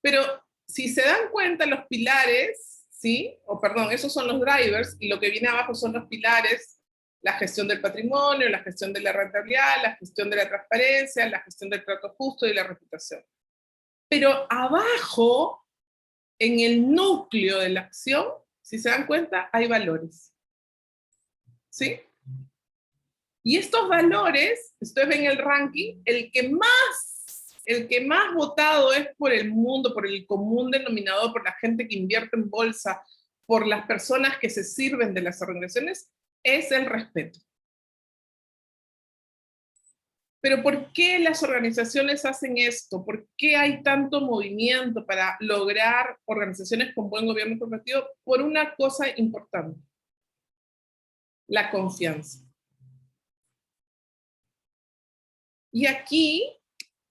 B: Pero si se dan cuenta, los pilares, ¿sí? Esos son los drivers, y lo que viene abajo son los pilares: la gestión del patrimonio, la gestión de la rentabilidad, la gestión de la transparencia, la gestión del trato justo y la reputación. Pero abajo, en el núcleo de la acción, si se dan cuenta, hay valores. ¿Sí? Y estos valores, ustedes ven el ranking, el que más votado es por el mundo, por el común denominador, por la gente que invierte en bolsa, por las personas que se sirven de las organizaciones, es el respeto. Pero ¿por qué las organizaciones hacen esto? ¿Por qué hay tanto movimiento para lograr organizaciones con buen gobierno corporativo? Por una cosa importante: la confianza. Y aquí,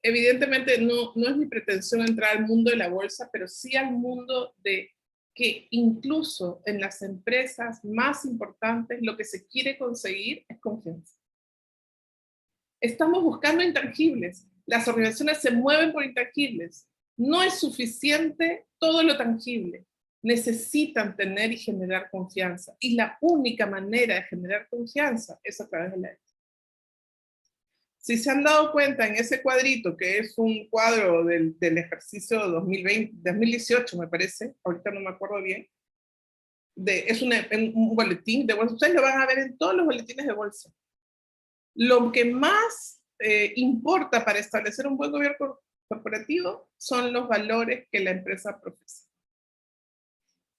B: evidentemente, no es mi pretensión entrar al mundo de la bolsa, pero sí al mundo de que incluso en las empresas más importantes lo que se quiere conseguir es confianza. Estamos buscando intangibles. Las organizaciones se mueven por intangibles. No es suficiente todo lo tangible. Necesitan tener y generar confianza. Y la única manera de generar confianza es a través de la ética. Si se han dado cuenta en ese cuadrito, que es un cuadro del ejercicio 2018, me parece, ahorita no me acuerdo bien, es un boletín de bolsa. Ustedes lo van a ver en todos los boletines de bolsa. Lo que más importa para establecer un buen gobierno corporativo son los valores que la empresa profesa.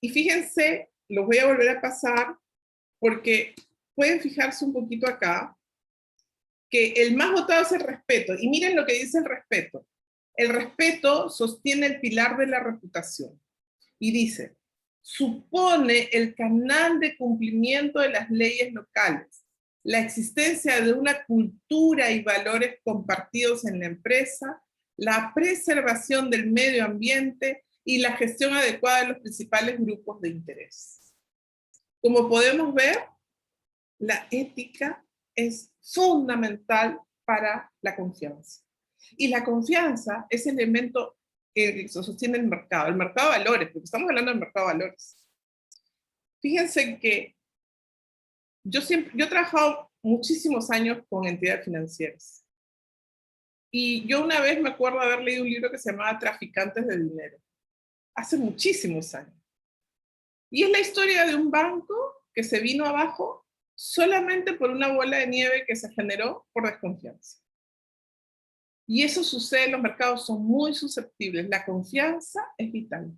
B: Y fíjense, los voy a volver a pasar, porque pueden fijarse un poquito acá, que el más votado es el respeto. Y miren lo que dice el respeto. El respeto sostiene el pilar de la reputación. Y dice: supone el canal de cumplimiento de las leyes locales, la existencia de una cultura y valores compartidos en la empresa, la preservación del medio ambiente y la gestión adecuada de los principales grupos de interés. Como podemos ver, la ética es fundamental para la confianza. Y la confianza es el elemento que sostiene el mercado de valores, porque estamos hablando del mercado de valores. Fíjense que yo he trabajado muchísimos años con entidades financieras. Y yo una vez me acuerdo haber leído un libro que se llamaba Traficantes de Dinero, hace muchísimos años. Y es la historia de un banco que se vino abajo solamente por una bola de nieve que se generó por desconfianza. Y eso sucede, los mercados son muy susceptibles. La confianza es vital.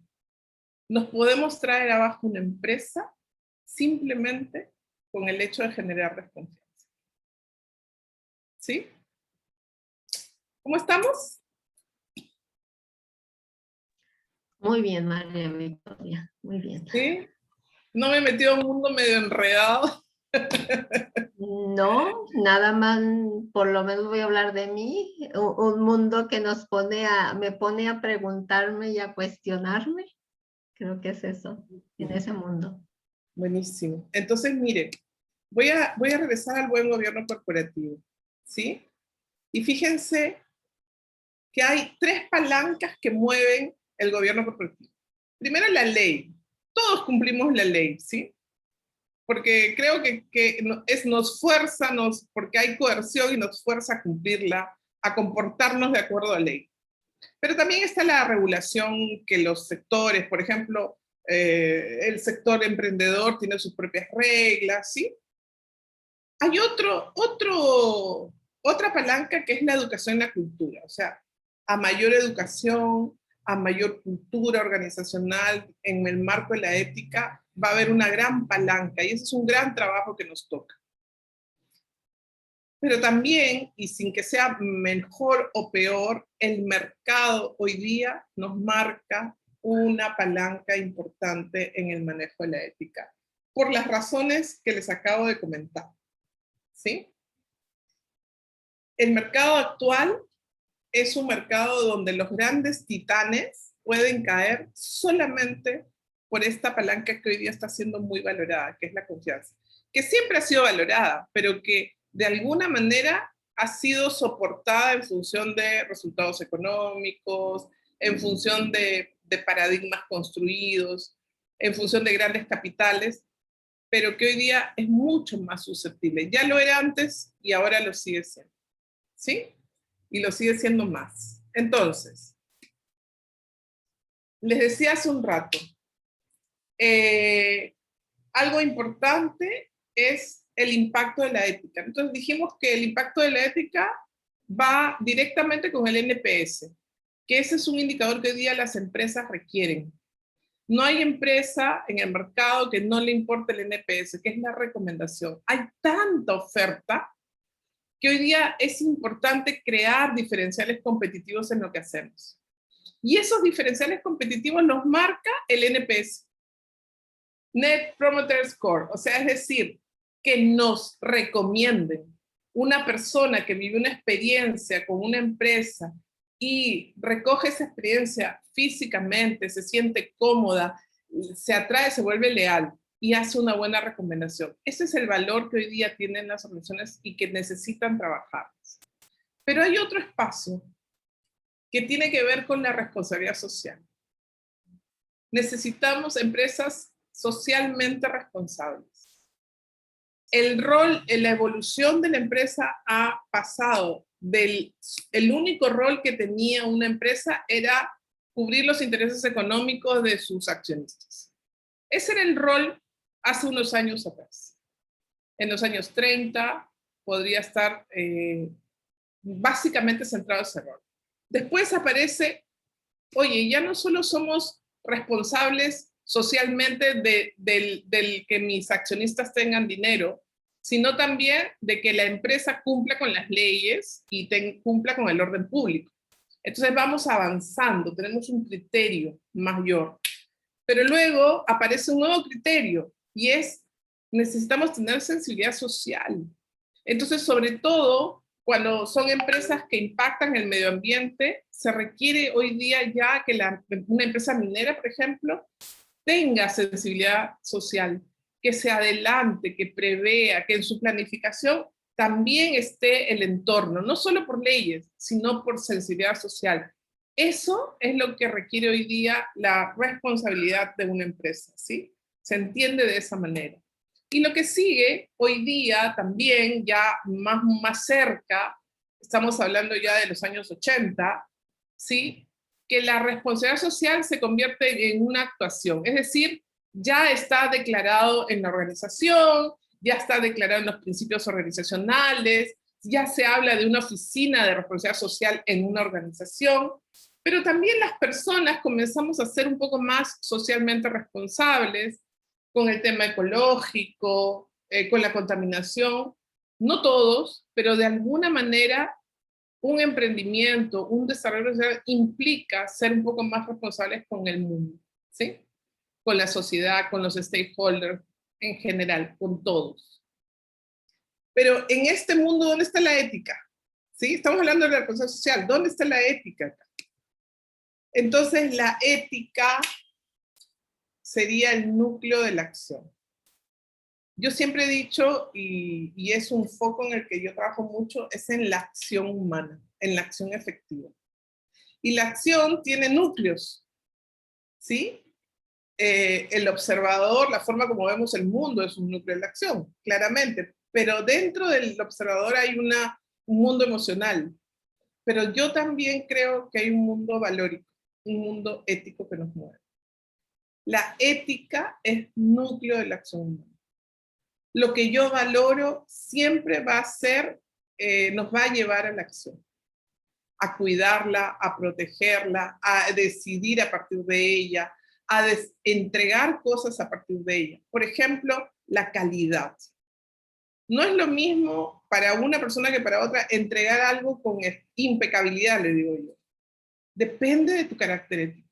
B: Nos podemos traer abajo una empresa simplemente con el hecho de generar desconfianza. ¿Sí? ¿Cómo estamos?
A: Muy bien, María Victoria, muy bien.
B: ¿Sí? No me he metido en un mundo medio enredado.
A: No, nada más, por lo menos voy a hablar de mí, un mundo que me pone a preguntarme y a cuestionarme. Creo que es eso, en ese mundo.
B: Buenísimo. Entonces, mire, voy a regresar al buen gobierno corporativo, ¿sí? Y fíjense que hay 3 palancas que mueven el gobierno corporativo. Primero, la ley. Todos cumplimos la ley, ¿sí? Porque creo que nos fuerza, porque hay coerción y nos fuerza a cumplirla, a comportarnos de acuerdo a la ley. Pero también está la regulación que los sectores, por ejemplo, el sector emprendedor tiene sus propias reglas, ¿sí? Hay otra palanca que es la educación y la cultura. O sea, a mayor educación, a mayor cultura organizacional en el marco de la ética, va a haber una gran palanca y ese es un gran trabajo que nos toca. Pero también, y sin que sea mejor o peor, el mercado hoy día nos marca una palanca importante en el manejo de la ética, por las razones que les acabo de comentar. ¿Sí? El mercado actual es un mercado donde los grandes titanes pueden caer solamente por esta palanca que hoy día está siendo muy valorada, que es la confianza, que siempre ha sido valorada, pero que de alguna manera ha sido soportada en función de resultados económicos, en función de paradigmas construidos, en función de grandes capitales, pero que hoy día es mucho más susceptible. Ya lo era antes y ahora lo sigue siendo, ¿sí? Y lo sigue siendo más. Entonces, les decía hace un rato, algo importante es el impacto de la ética. Entonces dijimos que el impacto de la ética va directamente con el NPS, que ese es un indicador que hoy día las empresas requieren. No hay empresa en el mercado que no le importe el NPS, que es la recomendación. Hay tanta oferta que hoy día es importante crear diferenciales competitivos en lo que hacemos. Y esos diferenciales competitivos los marca el NPS, Net Promoter Score, o sea, es decir, que nos recomienden una persona que vive una experiencia con una empresa y recoge esa experiencia físicamente, se siente cómoda, se atrae, se vuelve leal y hace una buena recomendación. Ese es el valor que hoy día tienen las organizaciones y que necesitan trabajar. Pero hay otro espacio que tiene que ver con la responsabilidad social. Necesitamos empresas socialmente responsables. El rol, la evolución de la empresa ha pasado el único rol que tenía una empresa era cubrir los intereses económicos de sus accionistas. Ese era el rol hace unos años atrás. En los años 30 podría estar básicamente centrado ese rol. Después aparece, oye, ya no solo somos responsables socialmente del que mis accionistas tengan dinero, sino también de que la empresa cumpla con las leyes y cumpla con el orden público. Entonces vamos avanzando, tenemos un criterio mayor. Pero luego aparece un nuevo criterio y es, necesitamos tener sensibilidad social. Entonces, sobre todo, cuando son empresas que impactan el medio ambiente, se requiere hoy día ya que una empresa minera, por ejemplo, tenga sensibilidad social, que se adelante, que prevea, que en su planificación también esté el entorno, no solo por leyes, sino por sensibilidad social. Eso es lo que requiere hoy día la responsabilidad de una empresa, ¿sí? Se entiende de esa manera. Y lo que sigue hoy día también, ya más cerca, estamos hablando ya de los años 80, ¿sí? Que la responsabilidad social se convierte en una actuación, es decir, ya está declarado en la organización, ya está declarado en los principios organizacionales, ya se habla de una oficina de responsabilidad social en una organización, pero también las personas comenzamos a ser un poco más socialmente responsables con el tema ecológico, con la contaminación. No todos, pero de alguna manera un emprendimiento, un desarrollo social implica ser un poco más responsables con el mundo, ¿sí? Con la sociedad, con los stakeholders en general, con todos. Pero en este mundo, ¿dónde está la ética? ¿Sí? Estamos hablando de la responsabilidad social. ¿Dónde está la ética? Entonces, la ética sería el núcleo de la acción. Yo siempre he dicho, y es un foco en el que yo trabajo mucho, es en la acción humana, en la acción efectiva. Y la acción tiene núcleos, ¿sí? El observador, la forma como vemos el mundo es un núcleo de la acción, claramente. Pero dentro del observador hay un mundo emocional. Pero yo también creo que hay un mundo valórico, un mundo ético que nos mueve. La ética es núcleo de la acción humana. Lo que yo valoro siempre va a ser, nos va a llevar a la acción, a cuidarla, a protegerla, a decidir a partir de ella, a entregar cosas a partir de ella. Por ejemplo, la calidad. No es lo mismo para una persona que para otra entregar algo con impecabilidad, le digo yo. Depende de tu carácter ético.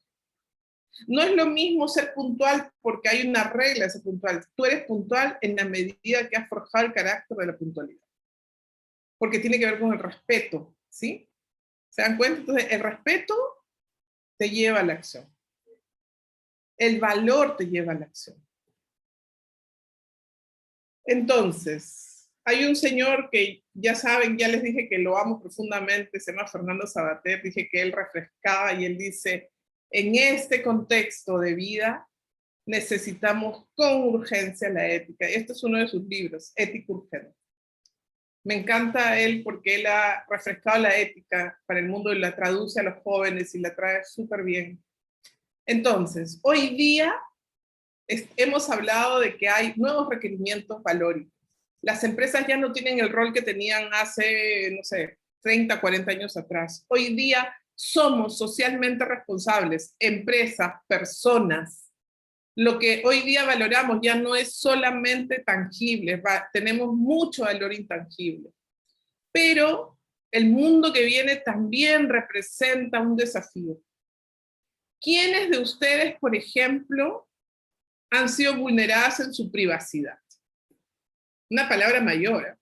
B: No es lo mismo ser puntual porque hay una regla de ser puntual. Tú eres puntual en la medida que has forjado el carácter de la puntualidad. Porque tiene que ver con el respeto, ¿sí? ¿Se dan cuenta? Entonces, el respeto te lleva a la acción. El valor te lleva a la acción. Entonces, hay un señor que ya saben, ya les dije que lo amo profundamente, se llama Fernando Savater, dije que él refrescaba y él dice, en este contexto de vida necesitamos con urgencia la ética. Este es uno de sus libros, Ética Urgente. Me encanta él porque él ha refrescado la ética para el mundo y la traduce a los jóvenes y la trae súper bien. Entonces, hoy día hemos hablado de que hay nuevos requerimientos valóricos. Las empresas ya no tienen el rol que tenían hace, no sé, 30, 40 años atrás. Hoy día somos socialmente responsables, empresas, personas. Lo que hoy día valoramos ya no es solamente tangible, tenemos mucho valor intangible. Pero el mundo que viene también representa un desafío. ¿Quiénes de ustedes, por ejemplo, han sido vulneradas en su privacidad? Una palabra mayor, ¿eh?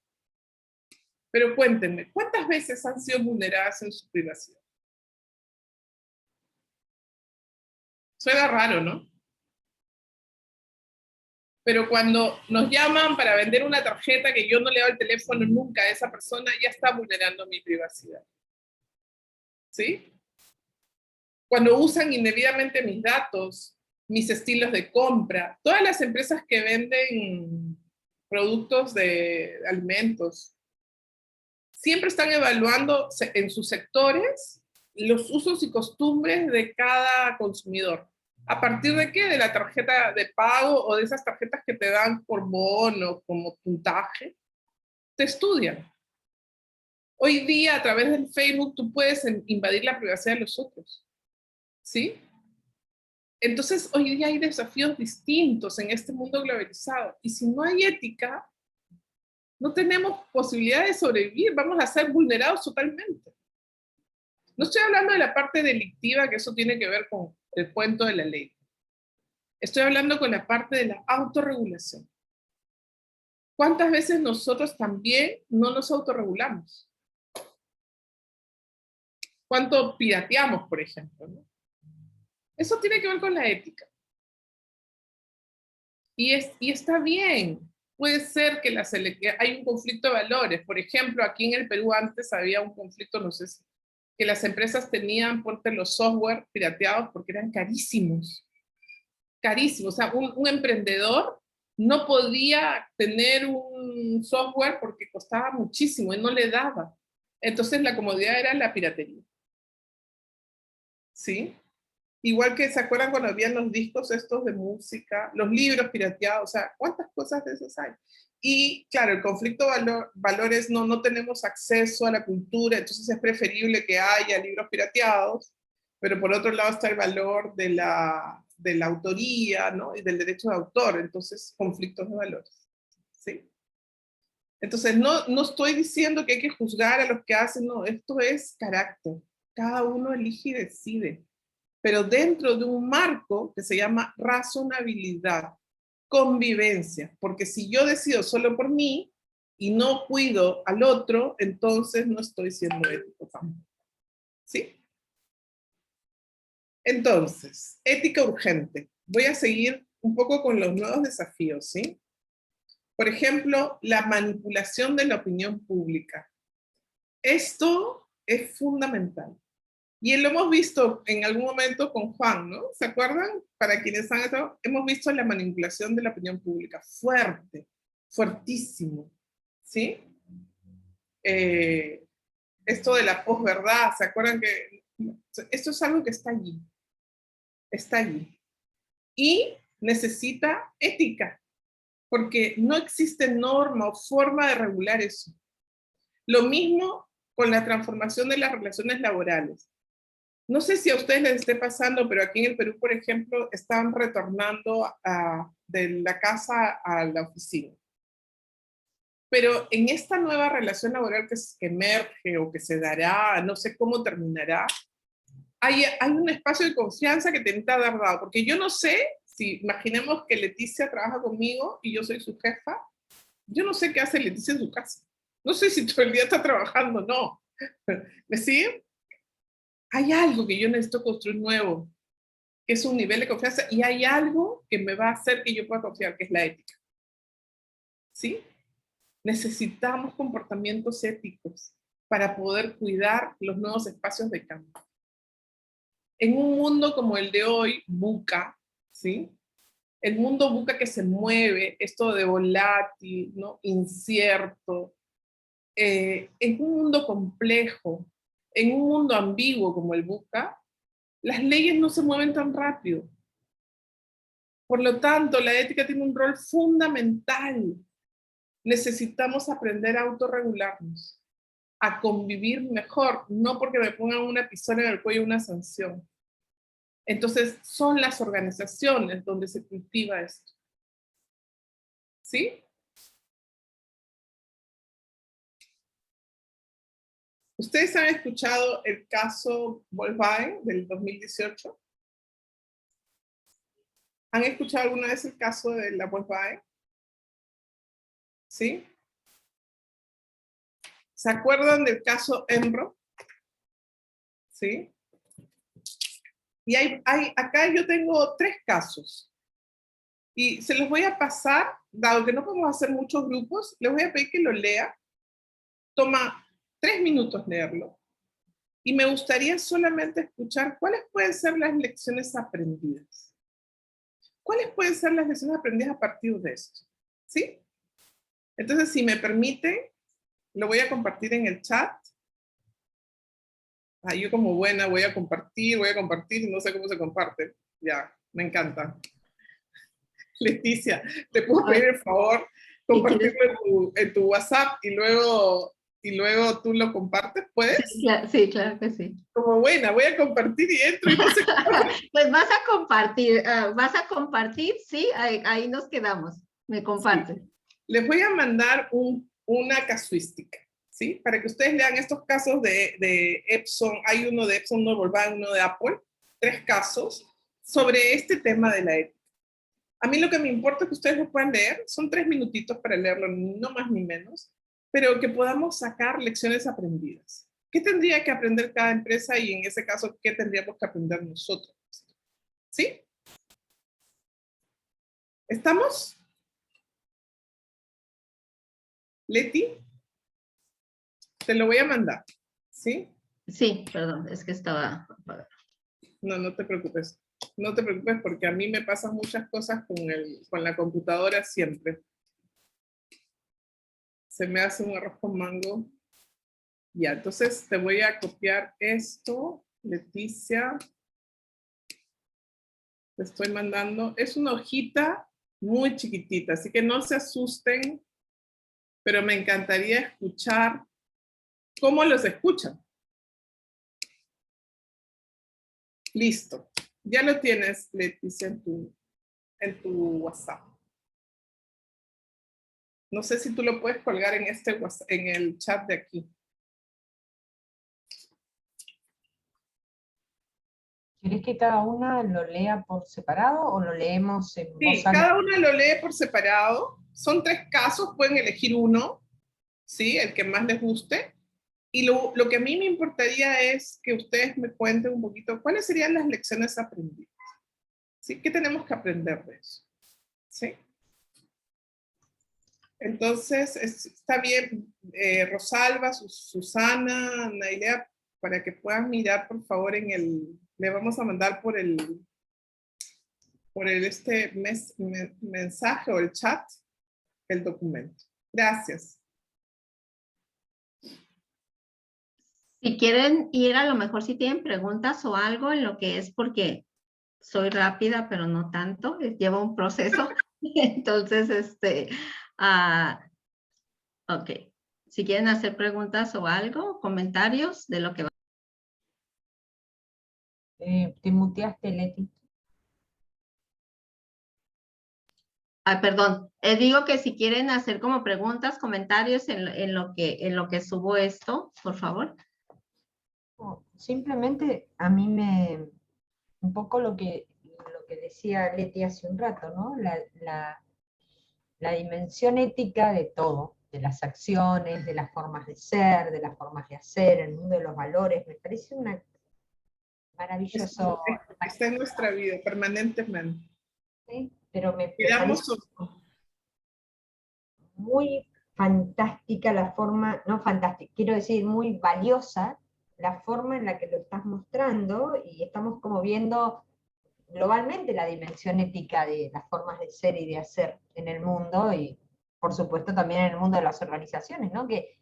B: Pero cuéntenme, ¿cuántas veces han sido vulneradas en su privacidad? Suena raro, ¿no? Pero cuando nos llaman para vender una tarjeta que yo no le doy el teléfono nunca a esa persona, ya está vulnerando mi privacidad. ¿Sí? Cuando usan indebidamente mis datos, mis estilos de compra, todas las empresas que venden productos de alimentos, siempre están evaluando en sus sectores los usos y costumbres de cada consumidor. ¿A partir de qué? De la tarjeta de pago o de esas tarjetas que te dan por bono, como puntaje. Te estudian. Hoy día, a través del Facebook, tú puedes invadir la privacidad de los otros. ¿Sí? Entonces, hoy día hay desafíos distintos en este mundo globalizado. Y si no hay ética, no tenemos posibilidad de sobrevivir. Vamos a ser vulnerados totalmente. No estoy hablando de la parte delictiva, que eso tiene que ver con el cuento de la ley. Estoy hablando con la parte de la autorregulación. ¿Cuántas veces nosotros también no nos autorregulamos? ¿Cuánto pirateamos, por ejemplo, ¿no? Eso tiene que ver con la ética. Y está bien. Puede ser que hay un conflicto de valores. Por ejemplo, aquí en el Perú antes había un conflicto, no sé si, que las empresas tenían los software pirateados porque eran carísimos. Carísimos. O sea, un emprendedor no podía tener un software porque costaba muchísimo y no le daba. Entonces la comodidad era la piratería. ¿Sí? Igual que, ¿se acuerdan cuando habían los discos estos de música, los libros pirateados? O sea, ¿cuántas cosas de esas hay? Y claro, el conflicto de valores, no tenemos acceso a la cultura, entonces es preferible que haya libros pirateados, pero por otro lado está el valor de la autoría, ¿no? Y del derecho de autor, entonces conflictos de valores. ¿Sí? Entonces no estoy diciendo que hay que juzgar a los que hacen, no, esto es carácter. Cada uno elige y decide, pero dentro de un marco que se llama razonabilidad, convivencia, porque si yo decido solo por mí, y no cuido al otro, entonces no estoy siendo ético tampoco. ¿Sí? Entonces, ética urgente. Voy a seguir un poco con los nuevos desafíos, ¿sí? Por ejemplo, la manipulación de la opinión pública. Esto es fundamental. Y lo hemos visto en algún momento con Juan, ¿no? ¿Se acuerdan? Para quienes han estado, hemos visto la manipulación de la opinión pública. Fuerte, fuertísimo, ¿sí? Esto de la posverdad, ¿se acuerdan que esto es algo que está allí? Está allí. Y necesita ética, porque no existe norma o forma de regular eso. Lo mismo con la transformación de las relaciones laborales. No sé si a ustedes les esté pasando, pero aquí en el Perú, por ejemplo, están retornando de la casa a la oficina. Pero en esta nueva relación laboral que emerge o que se dará, no sé cómo terminará, hay un espacio de confianza que te intenta dar dado, porque yo no sé si, imaginemos que Leticia trabaja conmigo y yo soy su jefa, yo no sé qué hace Leticia en su casa. No sé si todo el día está trabajando, no. ¿Me siguen? Hay algo que yo necesito construir nuevo, que es un nivel de confianza, y hay algo que me va a hacer que yo pueda confiar, que es la ética. ¿Sí? Necesitamos comportamientos éticos para poder cuidar los nuevos espacios de cambio. En un mundo como el de hoy, VUCA, ¿sí? El mundo VUCA que se mueve, esto de volátil, ¿no? Incierto, en un mundo complejo, en un mundo ambiguo como el VUCA, las leyes no se mueven tan rápido. Por lo tanto, la ética tiene un rol fundamental. Necesitamos aprender a autorregularnos, a convivir mejor, no porque me pongan una pistola en el cuello una sanción. Entonces, son las organizaciones donde se cultiva esto. ¿Sí? ¿Ustedes han escuchado el caso Volkswagen del 2018? ¿Han escuchado alguna vez el caso de la Volkswagen? ¿Sí? ¿Se acuerdan del caso Enro? ¿Sí? Y acá yo tengo 3 casos. Y se los voy a pasar, dado que no podemos hacer muchos grupos, les voy a pedir que lo lea. Toma 3 minutos leerlo. Y me gustaría solamente escuchar cuáles pueden ser las lecciones aprendidas. ¿Cuáles pueden ser las lecciones aprendidas a partir de esto? ¿Sí? Entonces, si me permiten, lo voy a compartir en el chat. Yo como buena voy a compartir, y no sé cómo se comparte. Ya, me encanta. Leticia, ¿te puedo pedir el favor compartirlo en tu WhatsApp y luego tú lo compartes? ¿Puedes?
A: Sí, claro que sí.
B: Como buena, voy a compartir y entro y no sé cómo.
A: Pues vas a compartir, sí, ahí nos quedamos. Me compartes.
B: Sí. Les voy a mandar una casuística, ¿sí? Para que ustedes lean estos casos de Epson. Hay uno de Epson, uno de Volkswagen, uno de Apple. 3 casos sobre este tema de la ética. A mí lo que me importa es que ustedes lo puedan leer. Son 3 minutitos para leerlo, no más ni menos. Pero que podamos sacar lecciones aprendidas. ¿Qué tendría que aprender cada empresa? Y en ese caso, ¿qué tendríamos que aprender nosotros? ¿Sí? ¿Estamos? Leti, te lo voy a mandar, ¿sí?
A: Sí, perdón, es que estaba...
B: No te preocupes. No te preocupes porque a mí me pasan muchas cosas con la computadora siempre. Se me hace un arroz con mango. Ya, entonces te voy a copiar esto, Leticia. Te estoy mandando. Es una hojita muy chiquitita, así que no se asusten, pero me encantaría escuchar cómo los escuchan. Listo. Ya lo tienes, Leticia, en tu WhatsApp. No sé si tú lo puedes colgar en el chat de aquí.
C: ¿Querés que cada una lo lea por separado o lo leemos en voz
B: Sí,
C: alta?
B: cada una lo lee por separado. Son 3 casos, pueden elegir uno. ¿sí? El que más les guste. Y lo que a mí me importaría es que ustedes me cuenten un poquito cuáles serían las lecciones aprendidas. ¿Sí? ¿Qué tenemos que aprender de eso? ¿Sí? Entonces, está bien, Rosalba, Susana, Nailea, para que puedan mirar, por favor, le vamos a mandar por el mensaje o el chat, el documento. Gracias.
A: Si quieren ir, a lo mejor si tienen preguntas o algo en lo que es, porque soy rápida, pero no tanto, lleva un proceso. Entonces, ok. Si quieren hacer preguntas o algo, comentarios de lo que va.
C: Te muteaste, Leti.
A: Perdón, digo que si quieren hacer como preguntas, comentarios en lo que subo esto, por favor.
C: No, simplemente a mí un poco lo que decía Leti hace un rato, ¿no? La dimensión ética de todo, de las acciones, de las formas de ser, de las formas de hacer, el mundo de los valores, me parece maravilloso.
B: Está en nuestra vida permanentemente.
C: ¿Sí? Pero me
B: Queramos
C: parece muy fantástica la forma, no fantástica, quiero decir muy valiosa la forma en la que lo estás mostrando, y estamos como viendo globalmente la dimensión ética de las formas de ser y de hacer en el mundo, y por supuesto también en el mundo de las organizaciones, ¿no? Que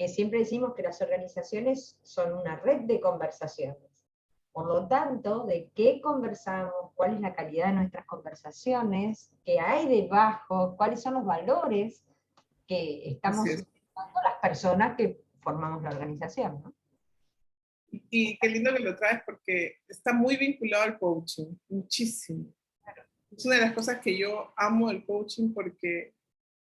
C: siempre decimos que las organizaciones son una red de conversaciones. Por lo tanto, de qué conversamos, cuál es la calidad de nuestras conversaciones, qué hay debajo, cuáles son los valores que estamos usando las personas que formamos la organización, ¿no?
B: Y qué lindo que lo traes porque está muy vinculado al coaching, muchísimo. Es una de las cosas que yo amo del coaching, porque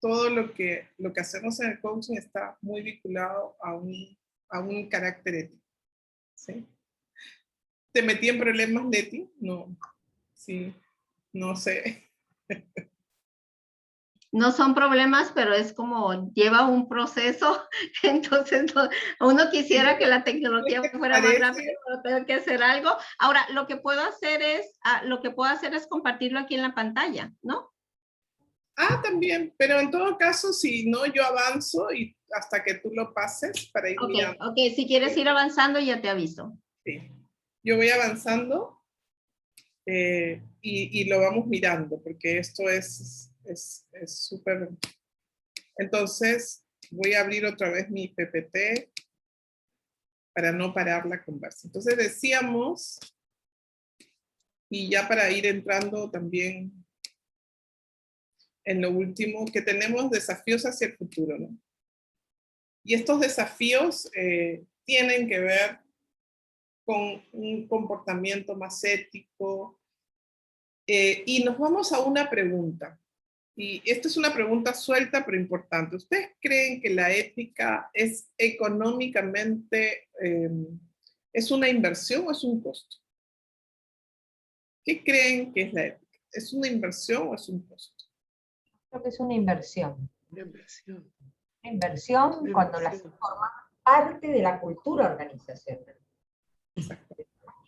B: todo lo que hacemos en el coaching está muy vinculado a un carácter ético. ¿Sí? ¿Te metí en problemas, Leti? No. Sí, no sé.
A: No son problemas, pero es como lleva un proceso, entonces uno quisiera que la tecnología fuera más rápida, pero tengo que hacer algo. Ahora, lo que puedo hacer es compartirlo aquí en la pantalla, ¿no?
B: También, pero en todo caso, si no, yo avanzo y hasta que tú lo pases para ir mirando.
A: Ok, si quieres ir avanzando, ya te aviso.
B: Sí, yo voy avanzando y lo vamos mirando, porque esto es súper. Entonces, voy a abrir otra vez mi PPT para no parar la conversa. Entonces decíamos, y ya para ir entrando también en lo último, que tenemos desafíos hacia el futuro, ¿no? Y estos desafíos tienen que ver con un comportamiento más ético. Y nos vamos a una pregunta. Y esta es una pregunta suelta pero importante. ¿Ustedes creen que la ética es económicamente, es una inversión o es un costo? ¿Qué creen que es la ética? ¿Es una inversión o es un costo?
C: Creo que es una inversión.
F: Una inversión.
C: Una inversión cuando las forma parte de la cultura organizacional.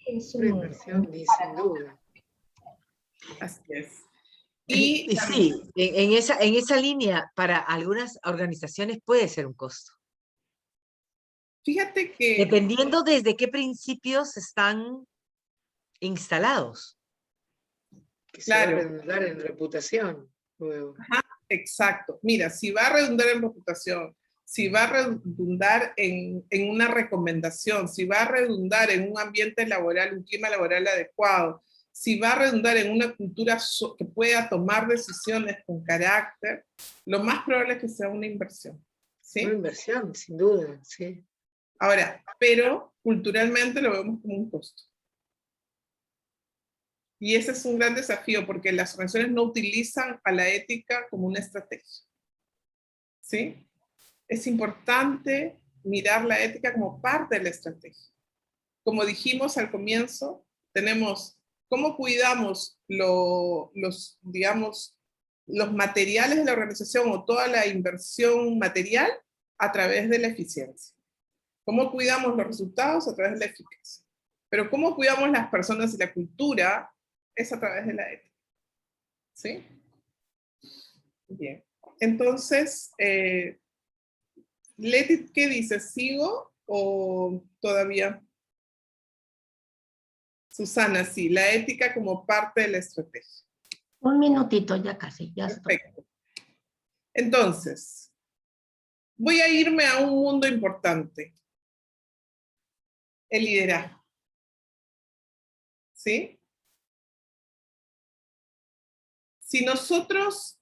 C: Es
F: una inversión, sin duda.
B: Así es.
F: Y sí, en esa línea, para algunas organizaciones puede ser un costo.
B: Fíjate que...
F: Dependiendo desde qué principios están instalados. Que se va a redundar en reputación luego.
B: Ajá, exacto. Mira, si va a redundar en reputación, si va a redundar en una recomendación, si va a redundar en un ambiente laboral, un clima laboral adecuado, si va a redundar en una cultura que pueda tomar decisiones con carácter, lo más probable es que sea una inversión. ¿Sí?
F: Una inversión, sin duda, sí.
B: Ahora, pero culturalmente lo vemos como un costo. Y ese es un gran desafío, porque las organizaciones no utilizan a la ética como una estrategia. ¿Sí? Es importante mirar la ética como parte de la estrategia. Como dijimos al comienzo, tenemos cómo cuidamos los materiales de la organización o toda la inversión material, a través de la eficiencia. ¿Cómo cuidamos los resultados? A través de la eficacia. Pero ¿cómo cuidamos las personas y la cultura? Es a través de la ética. ¿Sí? Bien. Entonces, Leti, ¿qué dices? ¿Sigo o todavía? Susana, sí, la ética como parte de la estrategia.
A: Un minutito, ya casi, ya estoy.
B: Perfecto. Entonces, voy a irme a un mundo importante. El liderazgo. ¿Sí? Si nosotros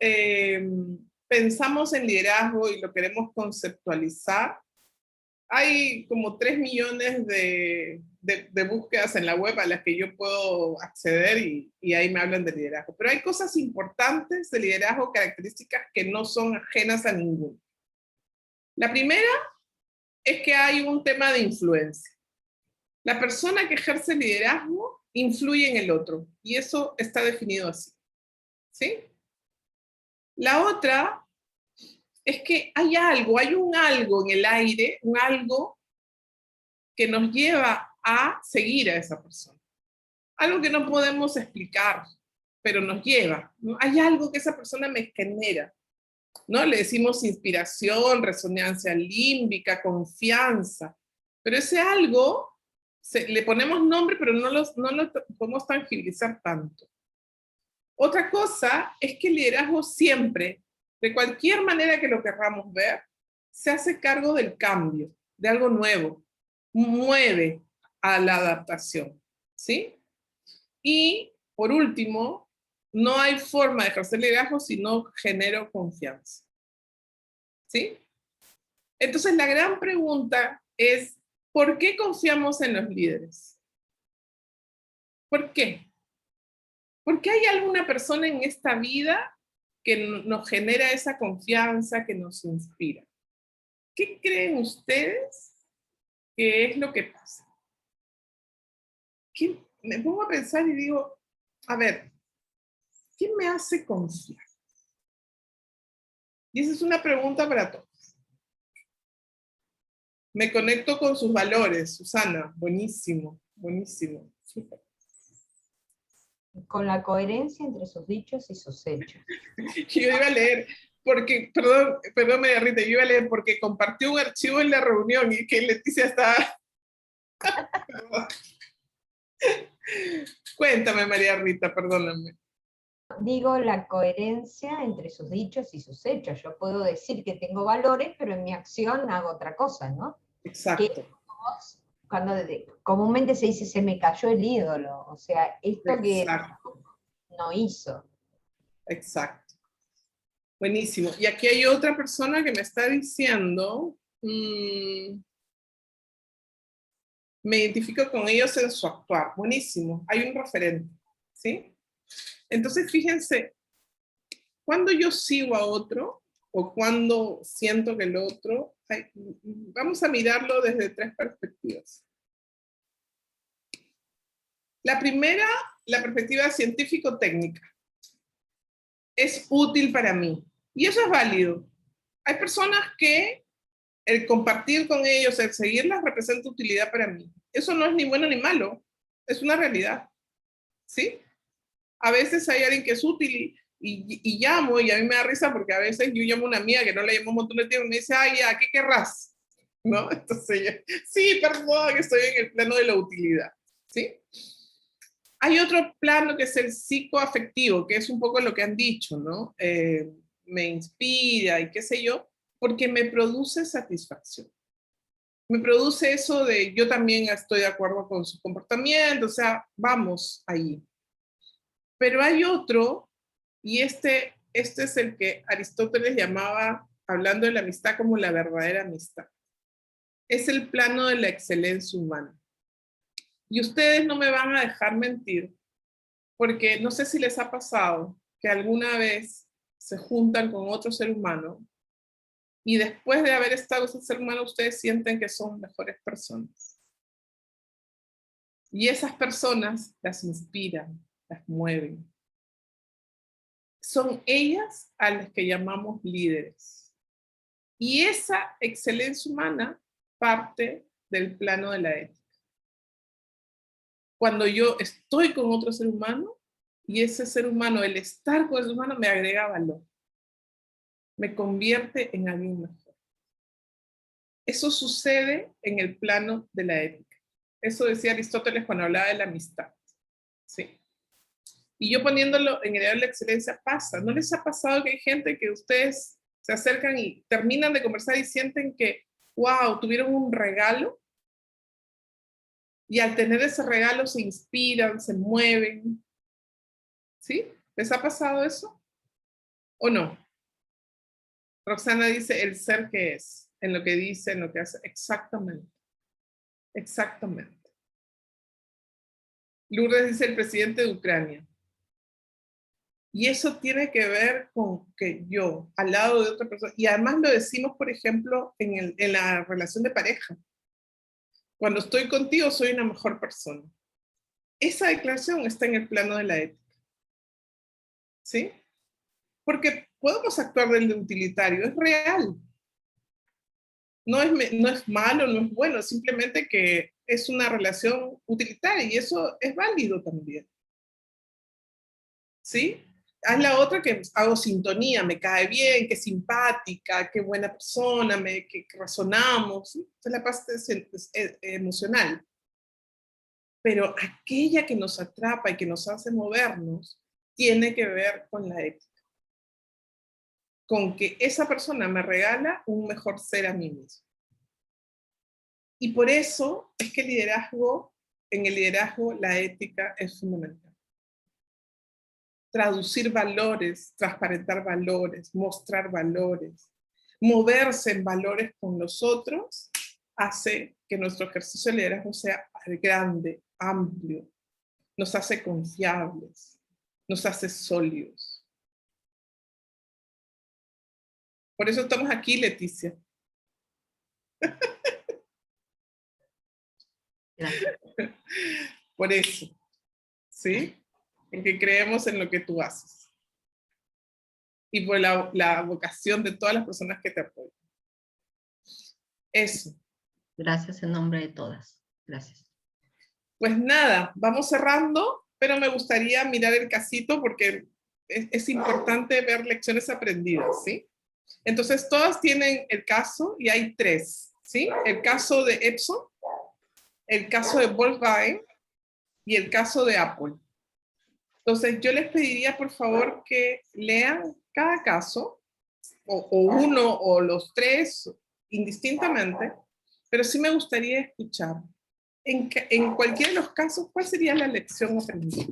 B: pensamos en liderazgo y lo queremos conceptualizar, hay como 3 millones de búsquedas en la web a las que yo puedo acceder y ahí me hablan de liderazgo. Pero hay cosas importantes de liderazgo, características que no son ajenas a ninguno. La primera es que hay un tema de influencia. La persona que ejerce liderazgo influye en el otro y eso está definido así. ¿Sí? La otra es que hay un algo en el aire, un algo que nos lleva a seguir a esa persona. Algo que no podemos explicar, pero nos lleva, ¿no? Hay algo que esa persona me genera, ¿no? Le decimos inspiración, resonancia límbica, confianza, pero ese algo, le ponemos nombre, pero no lo podemos tangibilizar tanto. Otra cosa es que el liderazgo siempre, de cualquier manera que lo querramos ver, se hace cargo del cambio, de algo nuevo, mueve a la adaptación, ¿sí? Y, por último, no hay forma de ejercer liderazgo si no genero confianza, ¿sí? Entonces, la gran pregunta es, ¿por qué confiamos en los líderes? ¿Por qué? ¿Por qué hay alguna persona en esta vida que nos genera esa confianza, que nos inspira? ¿Qué creen ustedes que es lo que pasa? Me pongo a pensar y digo, a ver, ¿qué me hace confiar? Y esa es una pregunta para todos. Me conecto con sus valores, Susana, buenísimo, buenísimo. Súper.
C: Con la coherencia entre sus dichos y sus hechos.
B: Yo iba a leer, porque, perdón, María Rita, yo iba a leer porque compartió un archivo en la reunión y que Leticia está... Cuéntame, María Rita, perdóname.
C: Digo la coherencia entre sus dichos y sus hechos. Yo puedo decir que tengo valores, pero en mi acción hago otra cosa, ¿no?
B: Exacto.
C: Cuando comúnmente se dice, se me cayó el ídolo, o sea, esto que no hizo.
B: Exacto. Buenísimo. Y aquí hay otra persona que me está diciendo, me identifico con ellos en su actuar. Buenísimo. Hay un referente, ¿sí? Entonces, fíjense, cuando yo sigo a otro, o cuando siento que el otro, vamos a mirarlo desde 3 perspectivas. La primera, la perspectiva científico-técnica. Es útil para mí. Y eso es válido. Hay personas que el compartir con ellos, el seguirlas, representa utilidad para mí. Eso no es ni bueno ni malo. Es una realidad. ¿Sí? A veces hay alguien que es útil y llamo, y a mí me da risa porque a veces yo llamo a una amiga que no la llamo un montón de tiempo y me dice, ay, ¿a qué querrás? ¿No? Entonces yo, sí, perdón, que estoy en el plano de la utilidad. ¿Sí? Hay otro plano que es el psicoafectivo, que es un poco lo que han dicho, ¿no? Me inspira y qué sé yo, porque me produce satisfacción. Me produce eso de yo también estoy de acuerdo con su comportamiento, o sea, vamos ahí. Pero hay otro, y este es el que Aristóteles llamaba, hablando de la amistad, como la verdadera amistad. Es el plano de la excelencia humana. Y ustedes no me van a dejar mentir, porque no sé si les ha pasado que alguna vez se juntan con otro ser humano y después de haber estado ese ser humano, ustedes sienten que son mejores personas. Y esas personas las inspiran, las mueven. Son ellas a las que llamamos líderes. Y esa excelencia humana parte del plano de la ética. Cuando yo estoy con otro ser humano, y ese ser humano, el estar con ese ser humano, me agrega valor. Me convierte en alguien mejor. Eso sucede en el plano de la ética. Eso decía Aristóteles cuando hablaba de la amistad. ¿Sí? Y yo poniéndolo en el ideal de la excelencia pasa. ¿No les ha pasado que hay gente que ustedes se acercan y terminan de conversar y sienten que, wow, tuvieron un regalo? Y al tener ese regalo se inspiran, se mueven. ¿Sí? ¿Les ha pasado eso? ¿O no? Roxana dice el ser que es, en lo que dice, en lo que hace. Exactamente. Exactamente. Lourdes dice el presidente de Ucrania. Y eso tiene que ver con que yo, al lado de otra persona, y además lo decimos, por ejemplo, en la relación de pareja. Cuando estoy contigo, soy una mejor persona. Esa declaración está en el plano de la ética. ¿Sí? Porque podemos actuar del utilitario, es real. No es malo, no es bueno, simplemente que es una relación utilitaria y eso es válido también. ¿Sí? Haz la otra que hago sintonía, me cae bien, qué simpática, qué buena persona, que razonamos. ¿Sí? Esa es la parte emocional. Pero aquella que nos atrapa y que nos hace movernos tiene que ver con la ética. Con que esa persona me regala un mejor ser a mí mismo. Y por eso es que en el liderazgo, la ética es fundamental. Traducir valores, transparentar valores, mostrar valores, moverse en valores con los otros, hace que nuestro ejercicio de liderazgo sea grande, amplio, nos hace confiables, nos hace sólidos. Por eso estamos aquí, Leticia.
A: Gracias.
B: Por eso, ¿sí? Porque creemos en lo que tú haces. Y por la vocación de todas las personas que te apoyan. Eso.
A: Gracias en nombre de todas. Gracias.
B: Pues nada, vamos cerrando, pero me gustaría mirar el casito porque es importante ver lecciones aprendidas, ¿sí? Entonces, todas tienen el caso y hay 3, ¿sí? El caso de Epson, el caso de Volkswagen y el caso de Apple. Entonces, yo les pediría, por favor, que lean cada caso, o uno o los 3, indistintamente, pero sí me gustaría escuchar en cualquiera de los casos, ¿cuál sería la lección aprendida?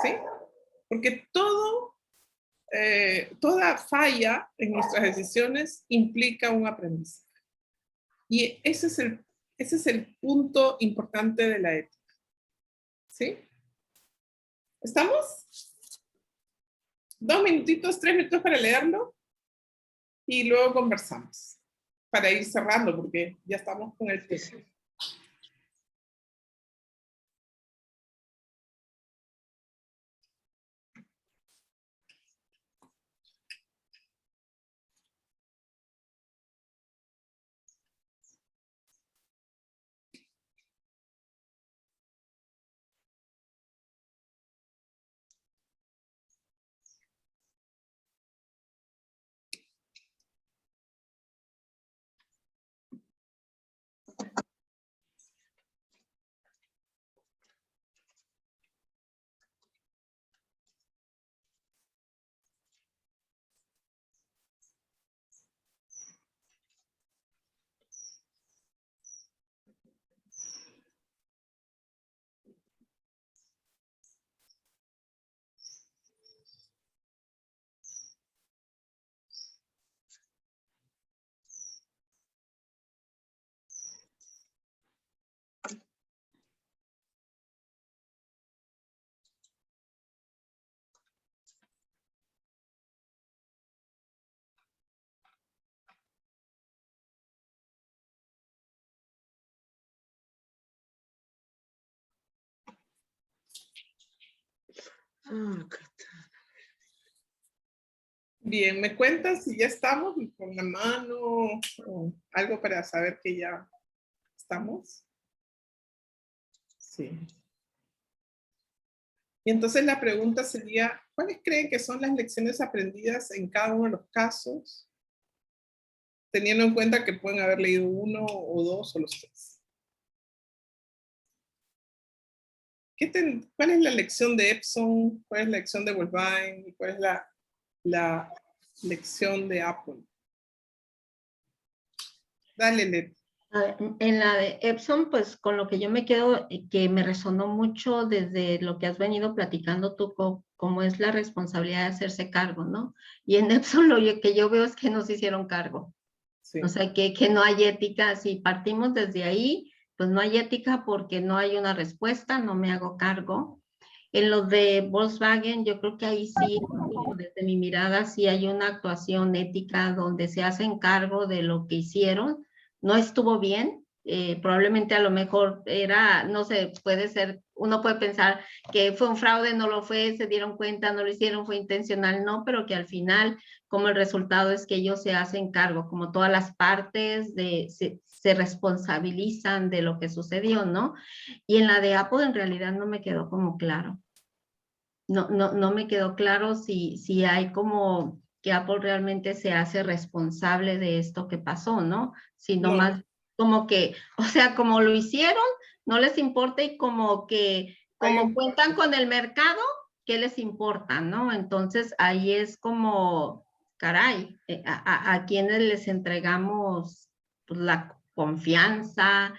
B: ¿Sí? Porque toda falla en nuestras decisiones implica un aprendizaje. Y ese es el punto importante de la ética. ¿Sí? ¿Estamos? 2 minutitos, 3 minutos para leerlo y luego conversamos para ir cerrando porque ya estamos con el tiempo. Bien, ¿me cuentas si ya estamos con la mano o algo para saber que ya estamos? Sí. Y entonces la pregunta sería, ¿cuáles creen que son las lecciones aprendidas en cada uno de los casos? Teniendo en cuenta que pueden haber leído uno o dos o los tres. ¿Cuál es la lección de Epson? ¿Cuál es la lección de Volkswagen? ¿Y cuál es la lección de Apple? Dale, Leti.
A: A ver, en la de Epson, pues con lo que yo me quedo, que me resonó mucho desde lo que has venido platicando tú, como es la responsabilidad de hacerse cargo, ¿no? Y en Epson lo que yo veo es que no se hicieron cargo.
B: Sí.
A: O sea, que no hay ética. Si partimos desde ahí, pues no hay ética porque no hay una respuesta, no me hago cargo. En los de Volkswagen, yo creo que ahí sí, desde mi mirada, sí hay una actuación ética donde se hacen cargo de lo que hicieron. No estuvo bien, probablemente a lo mejor era, no sé, puede ser, uno puede pensar que fue un fraude, no lo fue, se dieron cuenta, no lo hicieron, fue intencional, no, pero que al final, como el resultado es que ellos se hacen cargo, como todas las partes se responsabilizan de lo que sucedió, ¿no? Y en la de Apple en realidad no me quedó como claro. No me quedó claro si hay como que Apple realmente se hace responsable de esto que pasó, ¿no? Sino
B: No.
A: más como que, o sea, como lo hicieron, no les importa y como que, como cuentan con el mercado, ¿qué les importa, no? Entonces ahí es como, caray, a quienes les entregamos pues, la confianza,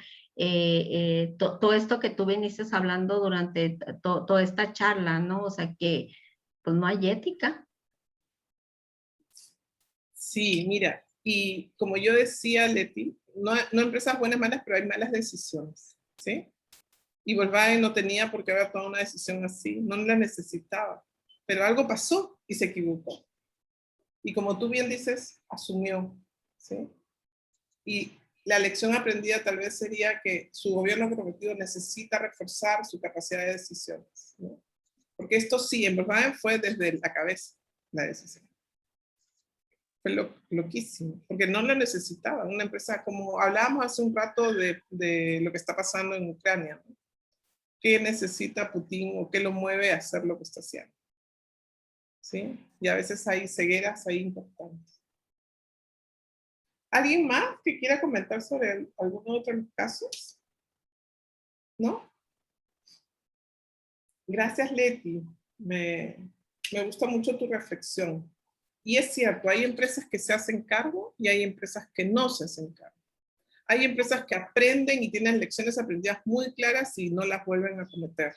A: todo esto que tú viniste hablando durante toda esta charla, ¿no? O sea que pues no hay ética.
B: Sí, mira, y como yo decía, Leti, no empresas buenas, malas, pero hay malas decisiones, ¿sí? Y Volkswagen no tenía por qué haber tomado una decisión así, no la necesitaba, pero algo pasó y se equivocó. Y como tú bien dices, asumió, ¿sí? Y la lección aprendida tal vez sería que su gobierno comprometido necesita reforzar su capacidad de decisiones, ¿no? Porque esto sí, en Volkswagen fue desde la cabeza la decisión. Fue loquísimo, porque no lo necesitaba. Una empresa, como hablábamos hace un rato de lo que está pasando en Ucrania, ¿no? ¿Qué necesita Putin o qué lo mueve a hacer lo que está haciendo? ¿Sí? Y a veces hay cegueras ahí importantes. ¿Alguien más que quiera comentar sobre alguno de otros casos? ¿No? Gracias, Leti. Me gusta mucho tu reflexión. Y es cierto, hay empresas que se hacen cargo y hay empresas que no se hacen cargo. Hay empresas que aprenden y tienen lecciones aprendidas muy claras y no las vuelven a cometer.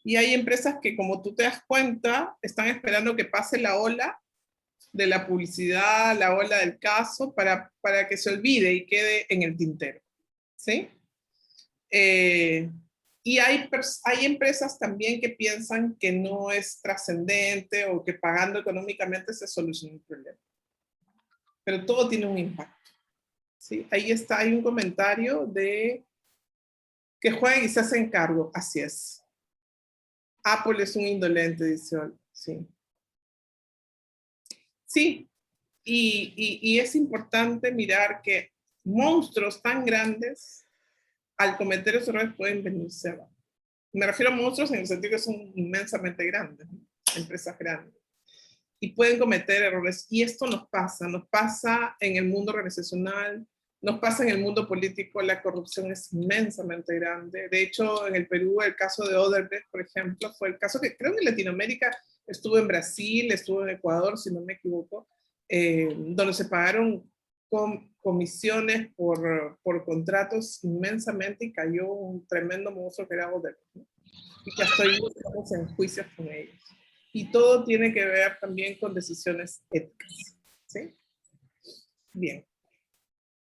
B: Y hay empresas que, como tú te das cuenta, están esperando que pase la ola de la publicidad, la ola del caso, para que se olvide y quede en el tintero. ¿Sí? Y hay empresas también que piensan que no es trascendente o que pagando económicamente se soluciona el problema. Pero todo tiene un impacto. ¿Sí? Ahí está, hay un comentario de que juegan y se hacen cargo. Así es. Apple es un indolente, dice Ol. Sí. Sí, y es importante mirar que monstruos tan grandes, al cometer esos errores, pueden venirse abajo. Me refiero a monstruos en el sentido que son inmensamente grandes, ¿no? Empresas grandes. Y pueden cometer errores. Y esto nos pasa en el mundo organizacional, nos pasa en el mundo político, la corrupción es inmensamente grande. De hecho, en el Perú, el caso de Odebrecht, por ejemplo, fue el caso que creo que en Latinoamérica estuvo en Brasil, estuvo en Ecuador, si no me equivoco, donde se pagaron comisiones por contratos inmensamente y cayó un tremendo monstruo que era Odebrecht, ¿no? Y que hasta hoy estamos en juicios con ellos. Y todo tiene que ver también con decisiones éticas, ¿sí? Bien.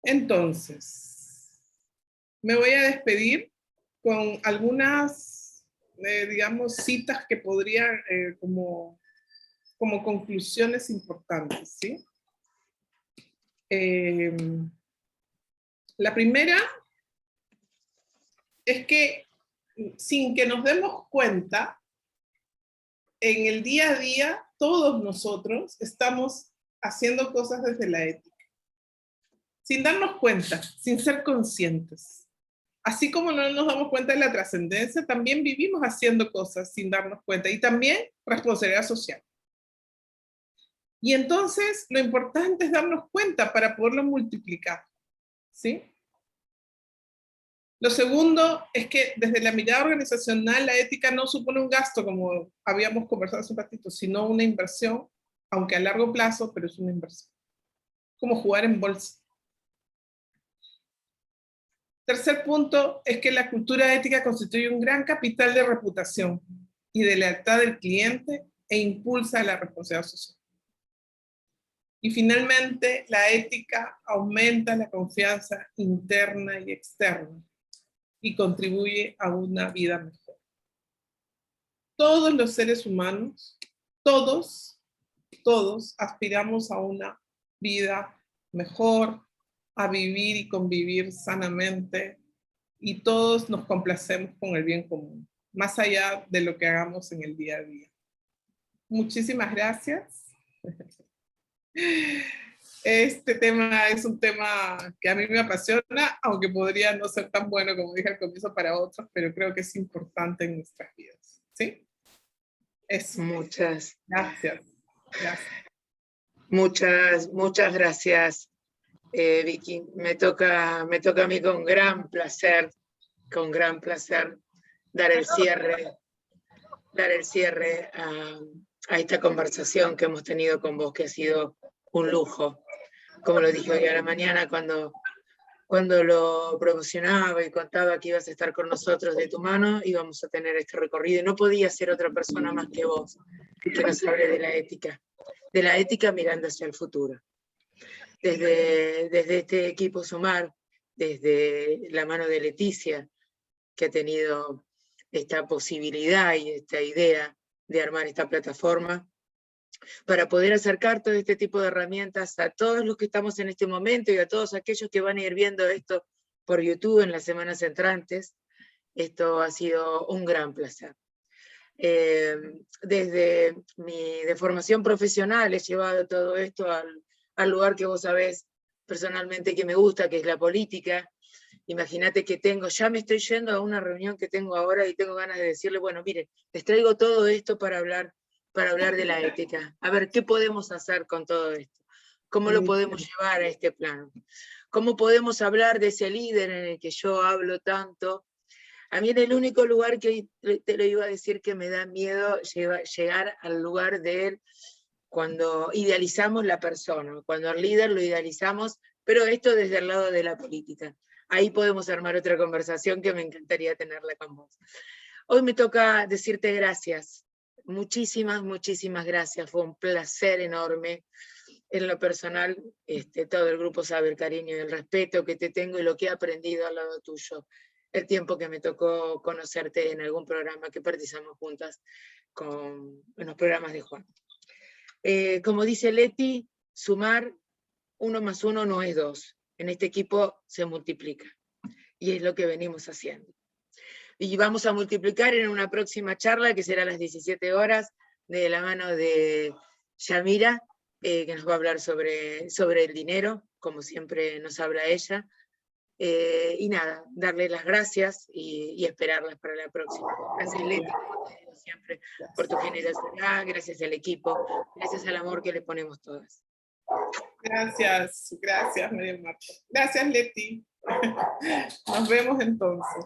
B: Entonces, me voy a despedir con algunas, digamos, citas que podrían como conclusiones importantes, ¿sí? La primera es que sin que nos demos cuenta, en el día a día, todos nosotros estamos haciendo cosas desde la ética, sin darnos cuenta, sin ser conscientes. Así como no nos damos cuenta de la trascendencia, también vivimos haciendo cosas sin darnos cuenta, y también responsabilidad social. Y entonces lo importante es darnos cuenta para poderlo multiplicar, ¿sí? Lo segundo es que desde la mirada organizacional la ética no supone un gasto, como habíamos conversado hace un ratito, sino una inversión, aunque a largo plazo, pero es una inversión. Como jugar en bolsa. Tercer punto es que la cultura ética constituye un gran capital de reputación y de lealtad del cliente e impulsa la responsabilidad social. Y finalmente, la ética aumenta la confianza interna y externa y contribuye a una vida mejor. Todos los seres humanos, todos aspiramos a una vida mejor, a vivir y convivir sanamente, y todos nos complacemos con el bien común, más allá de lo que hagamos en el día a día. Muchísimas gracias. Este tema es un tema que a mí me apasiona, aunque podría no ser tan bueno como dije al comienzo para otros, pero creo que es importante en nuestras vidas. ¿Sí? Eso.
F: Muchas.
B: Gracias.
F: Muchas gracias, Vicky. Me toca a mí con gran placer dar el cierre a esta conversación que hemos tenido con vos, que ha sido un lujo. Como lo dije hoy a la mañana cuando lo promocionaba y contaba que ibas a estar con nosotros de tu mano, íbamos a tener este recorrido, y no podía ser otra persona más que vos que nos hable de la ética mirando hacia el futuro. Desde este equipo Sumar, desde la mano de Leticia, que ha tenido esta posibilidad y esta idea de armar esta plataforma, para poder acercar todo este tipo de herramientas a todos los que estamos en este momento y a todos aquellos que van a ir viendo esto por YouTube en las semanas entrantes. Esto ha sido un gran placer. Desde mi de formación profesional he llevado todo esto al lugar que vos sabés personalmente que me gusta, que es la política. Imagínate que ya me estoy yendo a una reunión que tengo ahora y tengo ganas de decirle, bueno, miren, les traigo todo esto para hablar de la ética. A ver, ¿qué podemos hacer con todo esto? ¿Cómo lo podemos llevar a este plano? ¿Cómo podemos hablar de ese líder en el que yo hablo tanto? A mí en el único lugar que te lo iba a decir que me da miedo llegar al lugar de él, cuando idealizamos la persona, cuando al líder lo idealizamos, pero esto desde el lado de la política. Ahí podemos armar otra conversación que me encantaría tenerla con vos. Hoy me toca decirte gracias. Muchísimas gracias, fue un placer enorme. En lo personal, todo el grupo sabe el cariño y el respeto que te tengo y lo que he aprendido al lado tuyo, el tiempo que me tocó conocerte en algún programa que participamos juntas en los programas de Juan. Como dice Leti, sumar 1 más 1 no es 2, en este equipo se multiplica, y es lo que venimos haciendo. Y vamos a multiplicar en una próxima charla, que será a las 17 horas, de la mano de Yamira, que nos va a hablar sobre el dinero, como siempre nos habla ella. Y nada, darle las gracias y esperarlas para la próxima. Gracias, Leti, como te digo siempre, por tu generosidad, gracias al equipo, gracias al amor que le ponemos todas.
B: Gracias, María Marta. Gracias, Leti. Nos vemos entonces.